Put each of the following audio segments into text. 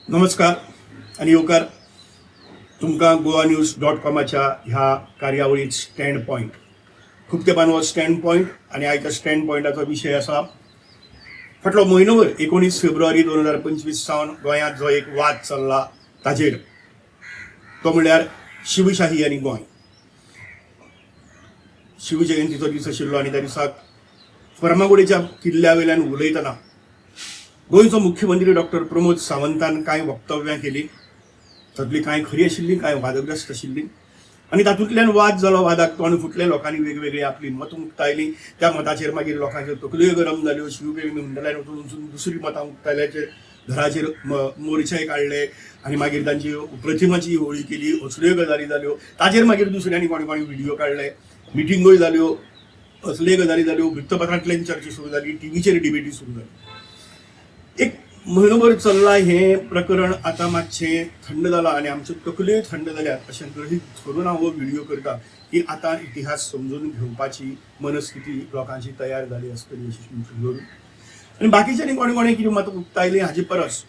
नमस्कार आणि येवकार तुमकां goanews.comच्या ह्या कार्यावळीत स्टँड पॉइंट खूप तेंपान हो स्टँड पॉइंट आणि आयच्या स्टँड पॉइंटाचो विशय आसा फाटलो म्हयनोभर 19 फेब्रुवारी 2025 सावन गोंयांत जो एक वाद चल्ला ताजेर तो म्हणल्यार शिवशाही आनी गोंय. शिवजयंतीचो दीस आशिल्लो आनी त्या दिसाक फर्मागुडयेच्या किल्ल्या वयल्यान उलयतना गोंयचो मुख्यमंत्री डॉक्टर प्रमोद सावंतान कांय वक्तव्यां केली. तातूंतली कांय खरी आशिल्ली, कांय वादग्रस्त आशिल्ली आनी तातूंतल्यान वाद जालो. वादाक तोंड फुटले. लोकांनी वेगवेगळी आपली मतां उक्तायली. त्या मताचेर मागीर लोकांच्यो तकल्यो गरम जाल्यो. शिवप्रेमी मंडळान वचून दुसरी मतां उक्तायल्याचेर घराचेर मोर्चे काडले आनी मागीर तांची प्रतिमाची होळी केली. असल्यो गजाली जाल्यो. ताचेर मागीर दुसऱ्यांनी कोणी कोणी व्हिडिओ काडले. मिटिंगोय जाल्यो. असले गजाली जाल्यो. वृत्तपत्रांतल्यान चर्चा सुरू जाली. टीव्हीचेर डिबेटी सुरू जाली. एक म्हयनोभर चल्ला हे प्रकरण. आता मातशें थंड जालां आनी आमच्यो तकल्योय थंड जाल्यात अशें गृहीत धरून हांव हो व्हिडिओ करता की आता इतिहास समजून घेवपाची मनस्थिती लोकांची तयार जाली आसतली अशी तुमची धरून. आनी बाकीच्यांनी कोणे कोणे कितें मत उक्तायली हाजे परस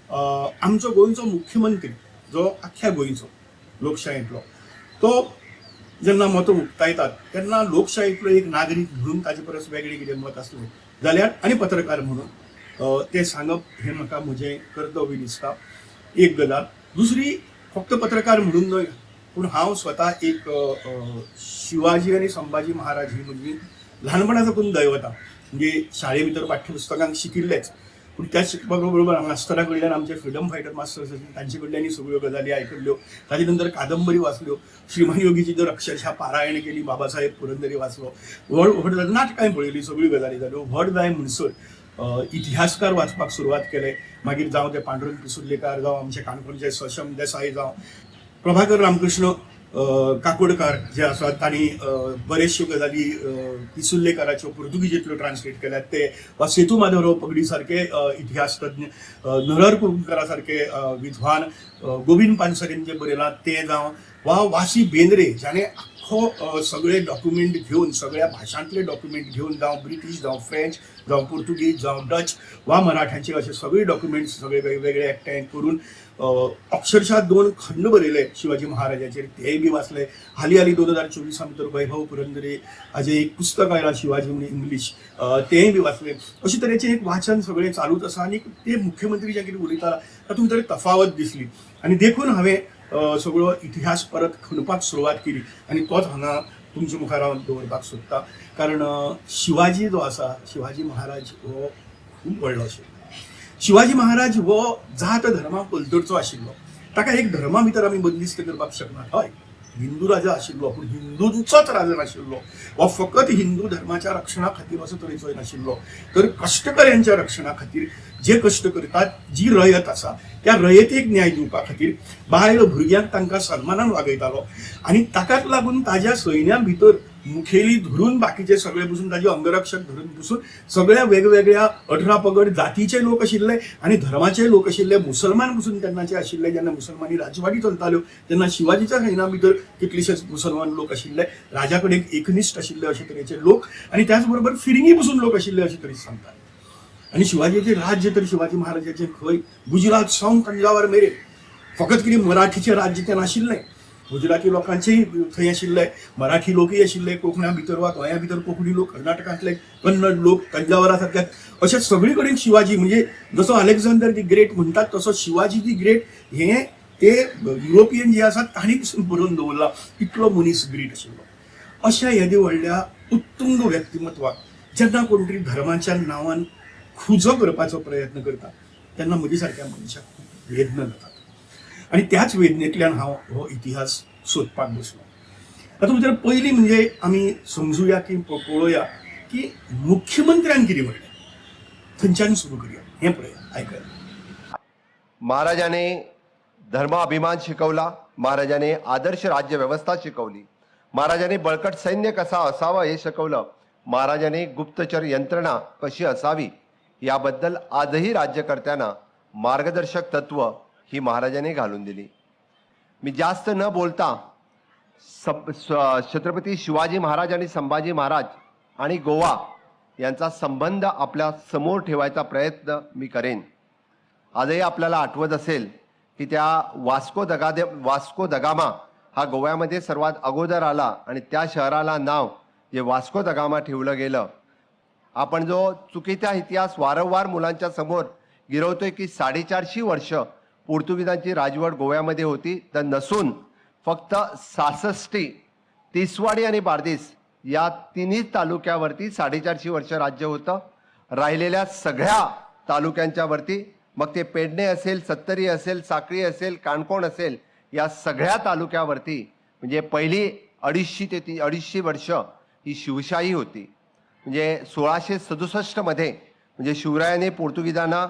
आमचो गोंयचो मुख्यमंत्री जो आख्ख्या गोंयचो लोकशायेंतलो तो जेन्ना मत उक्तायतात तेन्ना लोकशायेंतलो एक नागरीक म्हणून ताजे परस वेगळें कितें मत आसलें जाल्यार आनी पत्रकार म्हणून ते सांगप हे म्हाका म्हजें कर्तव्य दिसता. एक गजाल. दुसरी फक्त पत्रकार म्हणून न्हय पूण हांव स्वता एक शिवाजी आनी संभाजी महाराज ही म्हजी ल्हानपणा साकून दैवता. म्हणजे शाळे भितर पाठ्यपुस्तकांत शिकिल्लेच पूण त्या शिकपा बरोबर मास्तरा कडल्यान आमचे फ्रिडम फायटर मास्टर्स आशिल्ले तांचे कडल्यान सगळ्यो गजाली आयकल्ल्यो. ताजे नंतर कादंबरी वाचल्यो. श्रीमान योगीची तर अक्षरशः पारायण केली. बाबासाहेब पुरंदरे वाचलो. व्हड नाटकांय पळयलीं. सगळ्यो गजाली जाल्यो. व्हड जाय म्हणसर इतिहासकार वाचपाक सुरवात केले. मागीर जावं ते पांडुरंग पिसुर्लेकार, जावं आमचे काणकोणचे सशम देसाई, जावं प्रभाकर रामकृष्ण काकोडकार जे आसात तांणी बरेचश्यो गजाली पिसुर्लेकाराच्यो पुर्तुगीजींतल्यो ट्रान्सलेट केल्यात ते, वा सेतू माधवराव पगडी सारके इतिहास तज्ञ, नरहर कुंकरा सारके विद्वान, गोविंद पानसरेन जे बरयलां ते जावं, वा वासी बेंद्रे ज्याने आख्खो सगळे डॉक्युमेंट घेवन सगळ्या भाशांतले डॉक्युमेंट घेवन जावं ब्रिटीश, जावं फ्रेंच, जावं पुर्तुगीज, जावं डच वा मराठ्यांचे असे सगळे डॉक्युमेंट्स सगळे वेगवेगळे एकठांय करून अक्षरशः 2 खंड बरयले शिवाजी महाराजाचेर. तेय बी वाचले. हाली 2024 भितर वैभव पुरंदरे हाजे एक पुस्तक आयलां शिवाजी म्हणून इंग्लीश, तेय बी वाचले. अशे तरेचें एक वाचन सगळें चालूच आसा. आनी ते मुख्यमंत्री जे कितें उलयतालो तातूंत भितर तफावत दिसली आनी देखून हांवें सगळो इतिहास परत खणपाक सुरवात केली आनी तोच हांगा तुमच्या मुखार हांव दवरपाक सोदता. कारण शिवाजी जो आसा, शिवाजी महाराज हो खूब व्हडलो आशिल्लो. शिवाजी महाराज हो जात धर्मा पलतडचो आशिल्लो. ताका एक धर्मा भितर आमी बंदिस्त करपाक शकनात. हय, हिंदू राजा आशिल्लो पूण हिंदूंचोच राजा नाशिल्लो, वा फकत हिंदू धर्माच्या रक्षणा खातीर असो तरेचोय नाशिल्लो. तर कश्टकऱ्यांच्या रक्षणा खातीर जे कश्ट करतात, जी रयत आसा त्या रयतेक न्याय दिवपा खातीर बायल भुरग्यांक तांकां सन्मानान वागयतालो. आनी ताकाच लागून ताज्या सैन्या भितर मुखेली धरून बाकीचे सगळे बसून ताजे अंगरक्षक धरून बसून सगळ्या वेगवेगळ्या 18 पगड जातीचे लोक आशिल्ले आनी धर्माचे लोक आशिल्ले. मुसलमान बसून तेन्नाचे आशिल्ले. जेन्ना मुसलमानी राजवाडी चलताल्यो तेन्ना शिवाजीच्या सैन्या भितर कितलेशेच मुसलमान लोक आशिल्ले. राजा कडेन एकनिश्ट आशिल्ले अशे तरेचे लोक आनी त्याच बरोबर फिरंगी बसून लोक आशिल्ले अशे तरेचे सांगतात. आनी शिवाजीचें राज्य तर शिवाजी महाराजाचें खंय गुजरात सावन तंजावर मेरेन फकत कितें मराठीचें राज्य तें नाशिल्लें. गुजराती लोकांचेय थंय आशिल्ले, मराठी लोकय आशिल्ले, कोंकणा भितर वा गोंया भितर कोंकणी लोक, कर्नाटकांतले कन्नड लोक, तंजावरा सारके अशे सगळे कडेन शिवाजी, म्हणजे जसो अलेक्झांडर दी ग्रेट म्हणटात तसो शिवाजी दी ग्रेट हे ते युरोपियन जे आसात तांणी बरोवन दवरला. इतलो मनीस ग्रेट आशिल्लो. अशा येदे व्हडल्या उत्तुंग व्यक्तिमत्वाक जेन्ना कोण तरी धर्माच्या नांवान खुजो करपाचो प्रयत्न करता तेन्ना म्हजे सारक्या मनशाक खूब वेदना जातात. आनी त्याच वेदनेंतल्यान हांव हो इतिहास सोदपाक बसलो. तातूंत भितर पयलीं म्हणजे आमी समजुया की पळोवया की मुख्यमंत्र्यान कितें म्हणलें. थंयच्यान सुरू करूया. हें पळया, आयकया. महाराजाने धर्माभिमान शिकवला. महाराजाने आदर्श राज्य व्यवस्था शिकवली. महाराजांनी बळकट सैन्य कसा असावा हे शिकवलं. महाराजांनी गुप्तचर यंत्रणा कशी असावी याबद्दल आजही राज्यकर्त्यांना मार्गदर्शक तत्व ही महाराजांनी घालून दिली. मी जास्त न बोलता छत्रपती शिवाजी महाराज आणि संभाजी महाराज आणि गोवा यांचा संबंध आपल्या समोर ठेवायचा प्रयत्न मी करेन. आजही आपल्याला आठवत असेल की त्या वास्को द गामा हा गोव्यामध्ये सर्वात अगोदर आला आणि त्या शहराला नाव जे वास्को द गामा ठेवलं गेलं. आपण जो चुकीचा इतिहास वारंवार मुलांच्या समोर गिरवतोय की 450 वर्ष पोर्तुगीजांची राजवट गोव्यामध्ये होती, तर नसून फक्त 66, तिसवाडी आणि बार्देस या तिन्ही तालुक्यावरती 450 वर्ष राज्य होतं. राहिलेल्या सगळ्या तालुक्यांच्या वरती, मग ते पेडणे असेल, सत्तरी असेल, साखळी असेल, काणकोण असेल, या सगळ्या तालुक्यावरती म्हणजे पहिली 250 वर्ष ही शिवशाही होती. म्हणजे 1667 मध्ये म्हणजे शिवरायाने पोर्तुगीजांना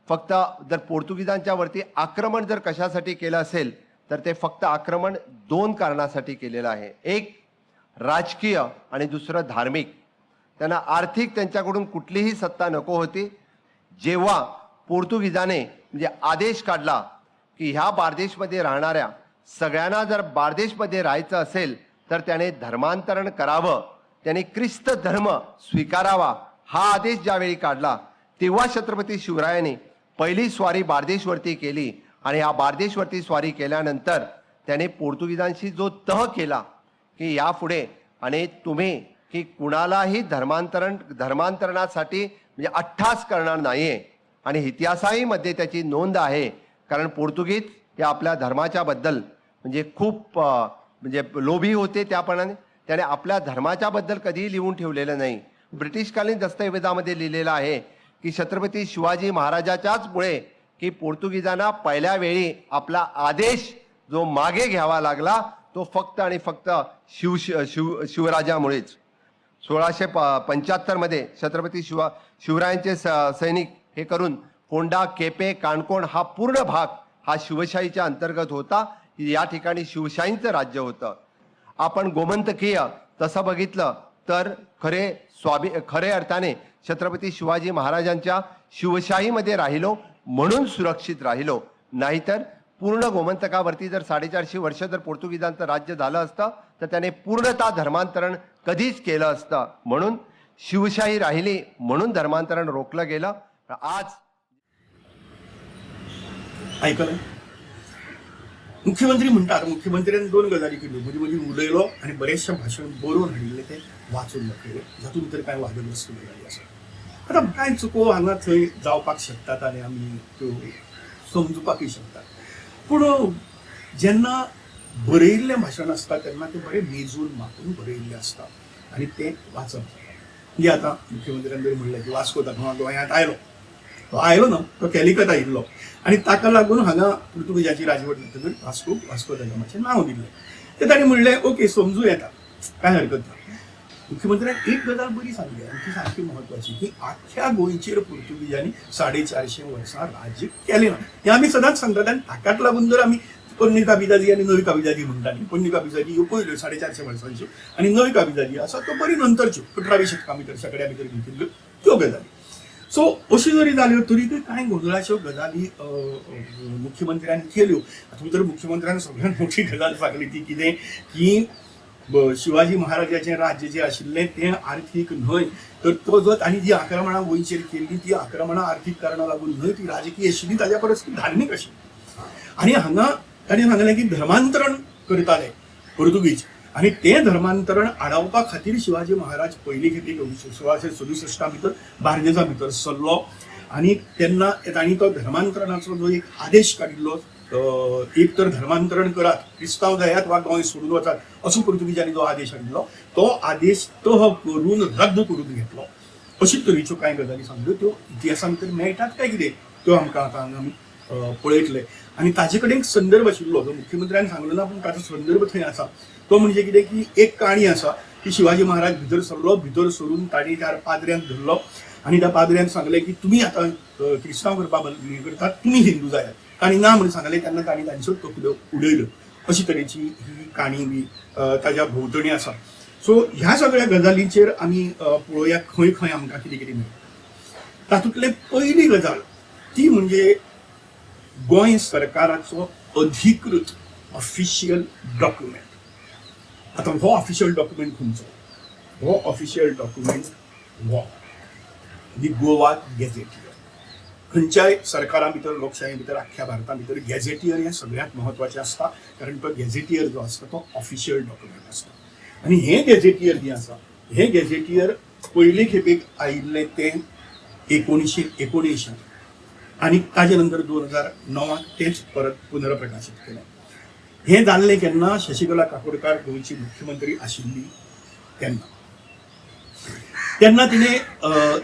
फक्त जर पोर्तुगीजांच्या वरती आक्रमण जर कशासाठी केलं असेल तर ते फक्त आक्रमण 2 कारणासाठी केलेलं आहे. एक राजकीय आणि दुसरं धार्मिक. त्यांना आर्थिक त्यांच्याकडून कुठलीही सत्ता नको होती. जेव्हा पोर्तुगीजाने म्हणजे आदेश काढला की ह्या बार्देशमध्ये राहणाऱ्या सगळ्यांना जर बार्देशमध्ये राहायचं असेल तर त्याने धर्मांतरण करावं, त्याने ख्रिस्त धर्म स्वीकारावा, हा आदेश ज्यावेळी काढला तेव्हा छत्रपती शिवरायांनी पहिली स्वारी बार्देशवरती केली. आणि या बार्देशवरती स्वारी केल्यानंतर त्याने पोर्तुगीजांशी जो तह केला की यापुढे आणि तुम्ही की कुणालाही धर्मांतरणासाठी म्हणजे अट्टास करणार नाहीये. आणि इतिहासाही मध्ये त्याची नोंद आहे, कारण पोर्तुगीज या आपल्या धर्माच्या बद्दल म्हणजे खूप म्हणजे लोभी होते. त्याप्रमाणे त्याने आपल्या धर्माच्या बद्दल कधीही लिहून ठेवलेलं नाही. ब्रिटिशकालीन दस्तऐवजामध्ये लिहिलेलं आहे की छत्रपती शिवाजी महाराजाच्याच मुळे की पोर्तुगीजांना पहिल्या वेळी आपला आदेश जो मागे घ्यावा लागला तो फक्त आणि फक्त शिवराजामुळेच. 1675 मध्ये छत्रपती शिवरायांचे सैनिक हे करून कोंढा, केपे, काणकोण हा पूर्ण भाग हा शिवशाहीच्या अंतर्गत होता. या ठिकाणी शिवशाहींचं राज्य होतं. आपण गोमंतकीय तसं बघितलं तर खरे अर्थाने छत्रपती शिवाजी महाराजांच्या शिवशाहीमध्ये राहिलो म्हणून सुरक्षित राहिलो. नाहीतर पूर्ण गोमंतकावरती जर 450 वर्ष जर पोर्तुगीजांचं राज्य झालं असतं तर त्याने पूर्णतः धर्मांतरण कधीच केलं असतं. म्हणून शिवशाही राहिली म्हणून धर्मांतरण रोखलं गेलं. आज ऐकलं मुख्यमंत्री म्हणतात, मुख्यमंत्र्यांनी 2 गजाली केल्यो, मदीं उलयलो आणि बरेचशे भाशण बरोवन हाडिल्ले ते वाचून दाखयले, जातून भितर कांय वादग्रस्त गजाली आसा. आता कांय चुको हांगा थंय जावपाक शकतात आनी आमी त्यो समजुपाकय शकतात. पूण जेन्ना बरयल्लें भाशण आसता तेन्ना तें बरें मेजून मापून बरयल्लें आसता आनी तें वाचप जाता. म्हणजे आतां मुख्यमंत्र्यान जर म्हणलें की वास्को द गामा गोंयांत आयलो, तो आयलो ना, तो कॅलिकट आयिल्लो आनी ताका लागून हांगा पुर्तुगीजाची राजवट जातकच वास्को द गामाचें नांव दिल्लें. ते ताणें म्हणलें ओके समजूं येता, कांय हरकत ना. मुख्यमंत्र्यान एक गजाल बरी सांगली आनी ती सारकी म्हत्वाची की आख्या गोंयचेर पुर्तुगीजांनी 450 वर्सां राज्य केलें ना. हें आमी सदांच सांगतात आनी ताकाच लागून जर आमी पोन्नी काबिजादी आनी नवी काबिजादी म्हणटाली. पोन्नी काबिजादी ह्यो पयल्यो 450 वर्सांच्यो आनी नवी काबिजादी आसा त्यो बरी नंतरच्यो 15व्या शतका भितर सगळ्या भितर घेतिल्ल्यो त्यो गजाली. सो अश्यो जरी जाल्यो तरीकय कांय गोंधळाच्यो गजाली मुख्यमंत्र्यान केल्यो. हातूंत तर मुख्यमंत्र्यान सगळ्यांत मोठी गजाल सांगली ती कितें की शिवाजी महाराजाचें राज्य जें आशिल्लें तें आर्थीक न्हय, तर तो जो तांणी जी आक्रमणां गोंयचेर केल्लीं ती आक्रमणां आर्थीक कारणां लागून न्हय, ती राजकीय आशिल्लीं, ताच्या परस ती धार्मीक आशिल्ली. आनी हांगा ताणें सांगलें की धर्मांतरण करताले पुर्तुगीज आनी तें धर्मांतरण आडावपा खातीर शिवाजी महाराज पयली खेपे 1667 भितर बार्देजा भितर सरलो आनी तेन्ना तांणी तो धर्मांतरणाचो जो एक आदेश काडिल्लो, एक तर धर्मांतरण करात, क्रिस्तांव जायात वा गोंय सोडून वचात असो पुर्तुगीजांनी जो आदेश हाडिल्लो, तो आदेश तो करून रद्द करून घेतलो. अशे तरेच्यो कांय गजाली सांगल्यो. त्यो इतिहासान भितर मेळटात काय कितें त्यो आमकां आतां हांगा आमी पळयतले. आनी ताजे कडेन एक संदर्भ आशिल्लो जो मुख्यमंत्र्यान सांगलो ना, पूण ताचो संदर्भ थंय आसा. तो म्हणजे कितें की एक काणी आसा की शिवाजी महाराज भितर सरलो, भितर सरून ताणी त्या पाद्र्यांक धरलो आनी त्या पाद्र्यान सांगलें की तुमी आतां क्रिस्तांव करपाक करतात, तुमी हिंदू जायात. ताणी ना म्हणून सांगलें तेन्ना ताणी तांच्यो तकल्यो उडयल्यो. अशी तरेची ही काणी बी ताच्या भोंवतणी आसा. सो ह्या सगळ्या गजालींचेर आमी पळोवया खंय खंय आमकां कितें कितें मेळटा. तातूंतले पयली गजाल ती म्हणजे गोंय सरकाराचो अधिकृत ऑफिशियल डॉक्युमेंट. आतां हो ऑफिशियल डॉक्युमेंट खंयचो? हो ऑफिशियल डॉक्युमेंट हो दी गोवा गॅझेट. खंयच्याय सरकारा भितर लोकशाये भितर आख्ख्या भारता भितर गॅझेटियर हें सगळ्यांत म्हत्वाचें आसता कारण तो गॅझेटियर जो आसता तो ऑफिशियल डॉक्युमेंट आसता आनी हें गॅझेटियर जें आसा हें गॅझेटियर पयले खेपेक आयिल्लें तें 1919 आनी ताजे नंतर 2009 तेच परत पुनर्प्रकाशीत केलें हें जाल्लें केन्ना शशिकला काकोडकार गोंयची मुख्यमंत्री आशिल्ली तेन्ना तिणें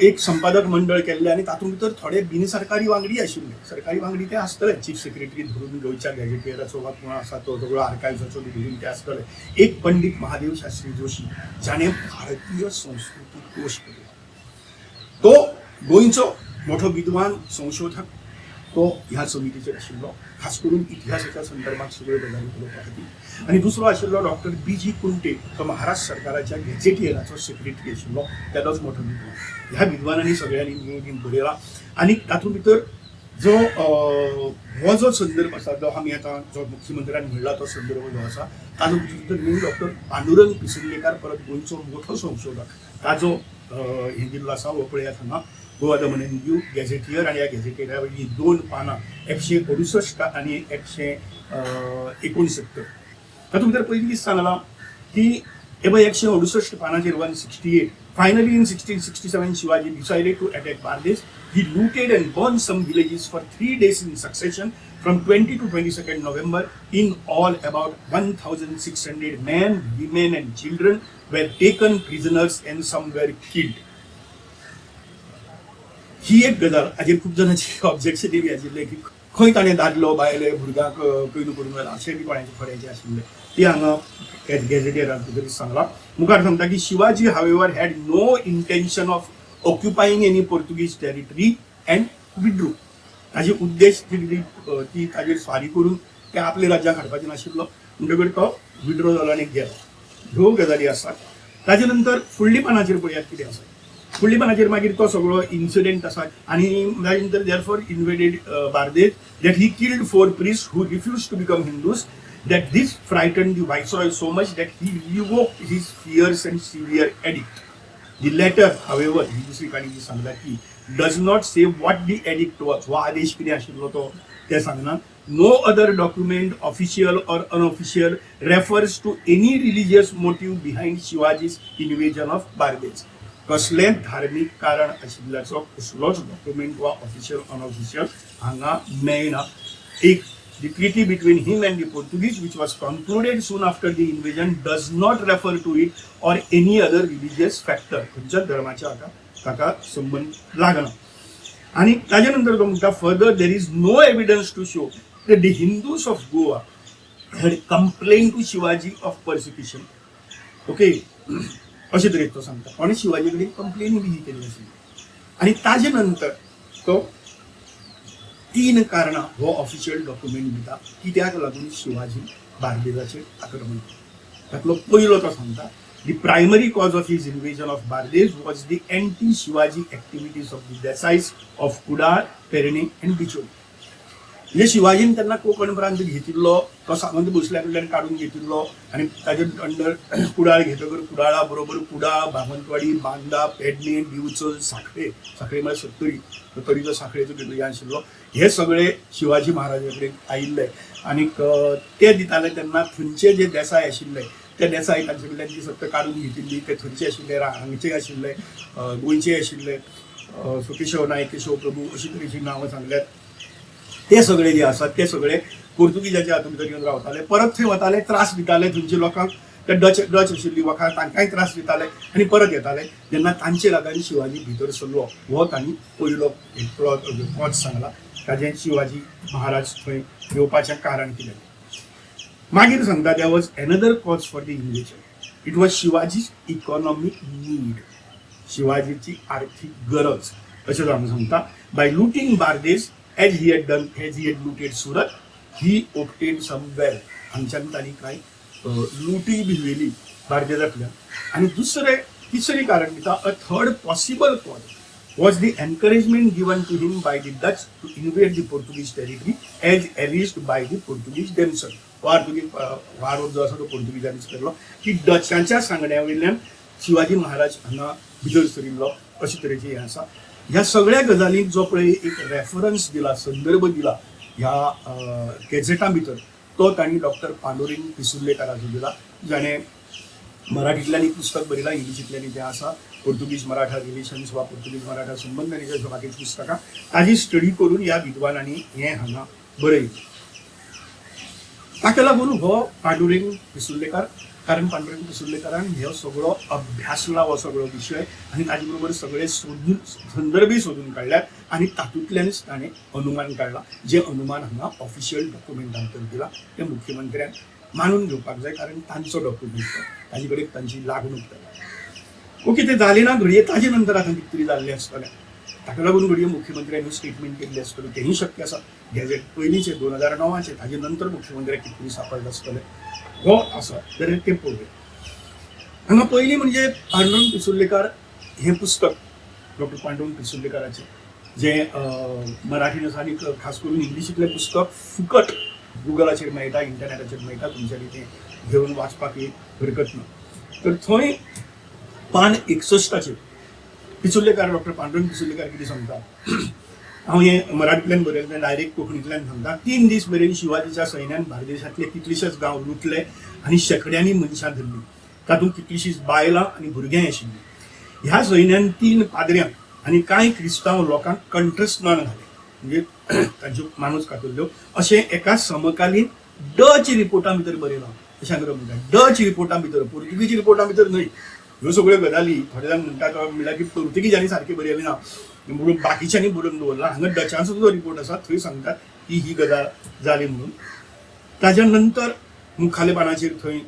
एक संपादक मंडळ केल्लें आनी तातूंत भितर थोडे बिनसरकारी वांगडी आशिल्ले सरकारी वांगडी ते आसतले चीफ सेक्रेटरी धरून गोंयच्या गॅझेटियराचो वा कोण आसा तो सगळो आर्कायव्साचो धरून ते आसतले एक पंडित महादेव शास्त्री जोशी जाणें भारतीय संस्कृती कोश केलो तो गोंयचो मोठो विद्वान संशोधक तो ह्या समितीचेर आशिल्लो खास करून इतिहासाच्या संदर्भात सगळ्यो गजाली उलोवपा खातीर आनी दुसरो आशिल्लो डॉक्टर BG कुंटे तो महाराष्ट्र सरकाराच्या गॅझेटियराचो सेक्रेटरी आशिल्लो तेदोच मोठो विद्वान ह्या विद्वानांनी सगळ्यांनी मेळून बरयला आनी तातूंत भितर जो हो जो संदर्भ आसा जो आमी आतां जो मुख्यमंत्र्यान म्हणला तो संदर्भ जो आसा तातूंत भितर न्हू डॉक्टर पांडुरंग पिसर्लेकार परत गोंयचो मोठो संशोधक ताजो हें दिल्लो आसा हो पळयात हांगा गोवा द मॉर्निंग गॅझेटियर आनी ह्या गॅझेटियरा वयली 2 पानां 168 आनी 169 तातूंत भितर पयलीं दीस सांगलां की हे पळय 168 पानांचेर 168 finally in 1667 Shivaji decided to attack Bardez he looted and burned some villages for 3 days in succession from 20 to 22nd November. In all, about 1,600 men, women and children were taken prisoners and some were killed. ही एक गजाल हाजेर खूब जाणांची objection बी आशिल्ले की खंय ताणें दादलो बायले भुरग्यांक कैद करून व्हेला अशें बी कोणाचे खऱ्याचे आशिल्ले ती हांगा गॅझेटियरान भितर सांगलां मुखार सांगता की Shivaji however had no intention of occupying any Portuguese territory and withdrew ताजे उद्देश ती ताजेर स्वारी करून ते आपले राज्यांत हाडपाचें नाशिल्लो म्हणटकच तो विड्रो जालो आनी गेलो ह्यो गजाली आसात ताजे नंतर फुडली पानाचेर पळयात कितें आसा फुडली पानाचेर मागीर तो सगळो इन्सिडेंट आसा आनी ताजे नंतर therefore invaded Bardez that he killed 4 priests who refused to become Hindus that this frightened the viceroy so much that he revoked his fierce and severe edict. The letter, however, ही दुसरी काणी जी सांगता की does not say what the edict was. वा आदेश कितें आशिल्लो तो ते सांगना. No other document, official or unofficial, refers to any religious motive behind Shivaji's invasion of Bardes. कसलें धार्मीक कारण आशिल्ल्याचो कसलोच डॉक्युमेंट वा ऑफिशियल अनऑफिशियल हांगा मेळना. एक The treaty between him and the Portuguese, which was concluded soon after the invasion, does not refer to it or any other religious factor. खंयच्याच धर्माच्या ताका संबंध लागना. आणि ताजे नंतर तो म्हणटा further there is no evidence to show that the Hindus of Goa had complained to Shivaji of persecution. Okay, अशे तरेन तो सांगता कोणी शिवाजी कडेन कंप्लेन बी केली आशिल्ली आणि ताजे नंतर तो 3 कारणां हो ऑफिशियल डॉक्युमेंट दिता कित्याक लागून शिवाजी बार्देजाचेर आक्रमण केलें तातूंतलो पयलो तो सांगता the primary cause of his invasion of Bardez was the anti Shivaji activities of the Desais of Kudal Pernem and Bicholim म्हणजे शिवाजीन तेन्ना कोकण प्रांत घेतिल्लो तो सामंत भोसल्या कडल्यान काडून घेतिल्लो आनी ताजे अंडर कुडाळ घेतकर कुडाळा बरोबर कुडाळ बामणवाडी बांदा पेडणे दिवचल साखळे साखळे म्हळ्यार सत्तरीचो साखळेचो हे आशिल्लो हे सगळे शिवाजी महाराजा कडेन आयिल्ले आनीक ते दिताले तेन्ना थंयचे जे देसाय आशिल्ले ते देसाय तांचे कडल्यान ती सत्त काडून घेतिल्ली ते थंयचे आशिल्ले हांगचे आशिल्ले गोंयचे आशिल्ले केशव नायक केशव प्रभू अशी तरेची नांवां सांगल्यात ते सगळे जे आसात ते सगळे पोर्तुगीजाच्या हातूंत भितर येवन रावताले परत थंय वताले त्रास दिताले थंयच्या लोकांक ते डच आशिल्ली वखा तांकांय त्रास दिताले आनी परत येताले जेन्ना तांचे लागून शिवाजी भितर सरलो हो तांणी पयलो कॉज सांगला ताजें शिवाजी महाराज थंय येवपाचें कारण कितें मागीर सांगता there was another cause for the invasion it was Shivaji's economic need शिवाजीची आर्थीक गरज अशें जावन सांगता by looting Bardes as he had looted Surat, he obtained some wealth. हांगच्यान तांणी कांय लुटी भिजयली बार्देजांतल्यान आनी तिसरी कारण दिता a third possible cause was the encouragement given to him by the Dutch to invade the Portuguese territory as arised by the Portuguese themselves वार जो आसा तो पोर्तुगीजांनीच केल्लो की डचांच्या सांगण्या वयल्यान शिवाजी महाराज हांगा भितर सरिल्लो अशे तरेचे हे आसा. ह्या सगळ्या गजालींक जो पळय एक रेफरन्स दिला, संदर्भ दिला ह्या गॅझेटां भितर, तो तांणी डॉक्टर पांडुरंग पिसुर्लेकाराचो दिला, जाणें मराठींतल्यान एक पुस्तक बरयलां, इंग्लिशींतल्यान जें आसा पोर्तुगीज मराठा रिलेशन्स वा पोर्तुगीज मराठा संबंध आनी अशा बाकीची पुस्तकां, ताजी स्टडी करून ह्या विद्वानांनी हें हांगा बरयलें. ताका लागून हो पांडुरंग पिसुर्लेकार, कारण पांडुरंग पिसुर्लेकारान हो सगळो अभ्यासला हो सगळो विशय आनी ताजे बरोबर सगळे संदर्भी सोदून काडल्यात आनी तातूंतल्यानच ताणें अनुमान काडला, जे अनुमान हांगा ऑफिशियल डॉक्युमेंटां भितर दिला. ते मुख्यमंत्र्यान मानून घेवपाक जाय, कारण तांचो डॉक्युमेंट तो, ताजे कडेन तांची लागणूक जाल्या. ओके, ते जालें ना घडये ताजे नंतर आतां कितें तरी जाल्लें आसतलें. ताका लागून घडये मुख्यमंत्र्यान स्टेटमेंट केल्ली आसतली, तेंय शक्य आसा. गॅझेट पयलींचे 2009चे, ताजे नंतर मुख्यमंत्र्याक कितें तरी सांपडलें आसतलें. हो आसा जाल्यार तें पळोवया. हांगा पयलीं म्हणजे पांडुरंग पिसुर्लेकार हें पुस्तक, डॉक्टर पांडुरंग पिसुर्लेकाराचें, जें मराठीन आसा आनी खास करून इंग्लिशींतलें पुस्तक फुकट गुगलाचेर मेळटा, इंटरनेटाचेर मेळटा, तुमच्यांनी तें घेवन वाचपाक हरकत ना. तर थंय पान 61 पिसुर्लेकार, डॉक्टर पांडुरंग पिसुर्लेकार कितें सांगता, हांव हें मराठींतल्यान बरयलें, डायरेक्ट कोंकणींतल्यान सांगता. 3 दीस मेरेन शिवाजीच्या सैन्यान बार्देशांतले कितलेशेच गांव लुटले आनी शेकड्यांनी मनशां धरलीं. तातूंत कितलींशींच बायलां आनी भुरग्यां आशिल्लीं. ह्या सैन्यान 3 पाद्र्यांक आनी कांय क्रिस्तांव लोकांक कंठस्नान घालें, म्हणजे तांच्यो मानूच कातरल्यो, अशें एका समकालीन डच रिपोर्टां भितर बरयलां. अशें हांगा म्हणटा डच रिपोर्टां भितर, पुर्तुगीज रिपोर्टां भितर न्हय. ह्यो सगळ्यो गजाली थोडे जाण म्हणटात म्हणल्यार की पुर्तुगीजांनी सारकें बरयलें ना म्हणून बाकीच्यांनी बरोवन दवरला. हांगा डचांचो जो रिपोर्ट आसा थंय सांगतात की ही गजाल जाली म्हणून. ताज्या नंतर मुखाले पानाचेर थंय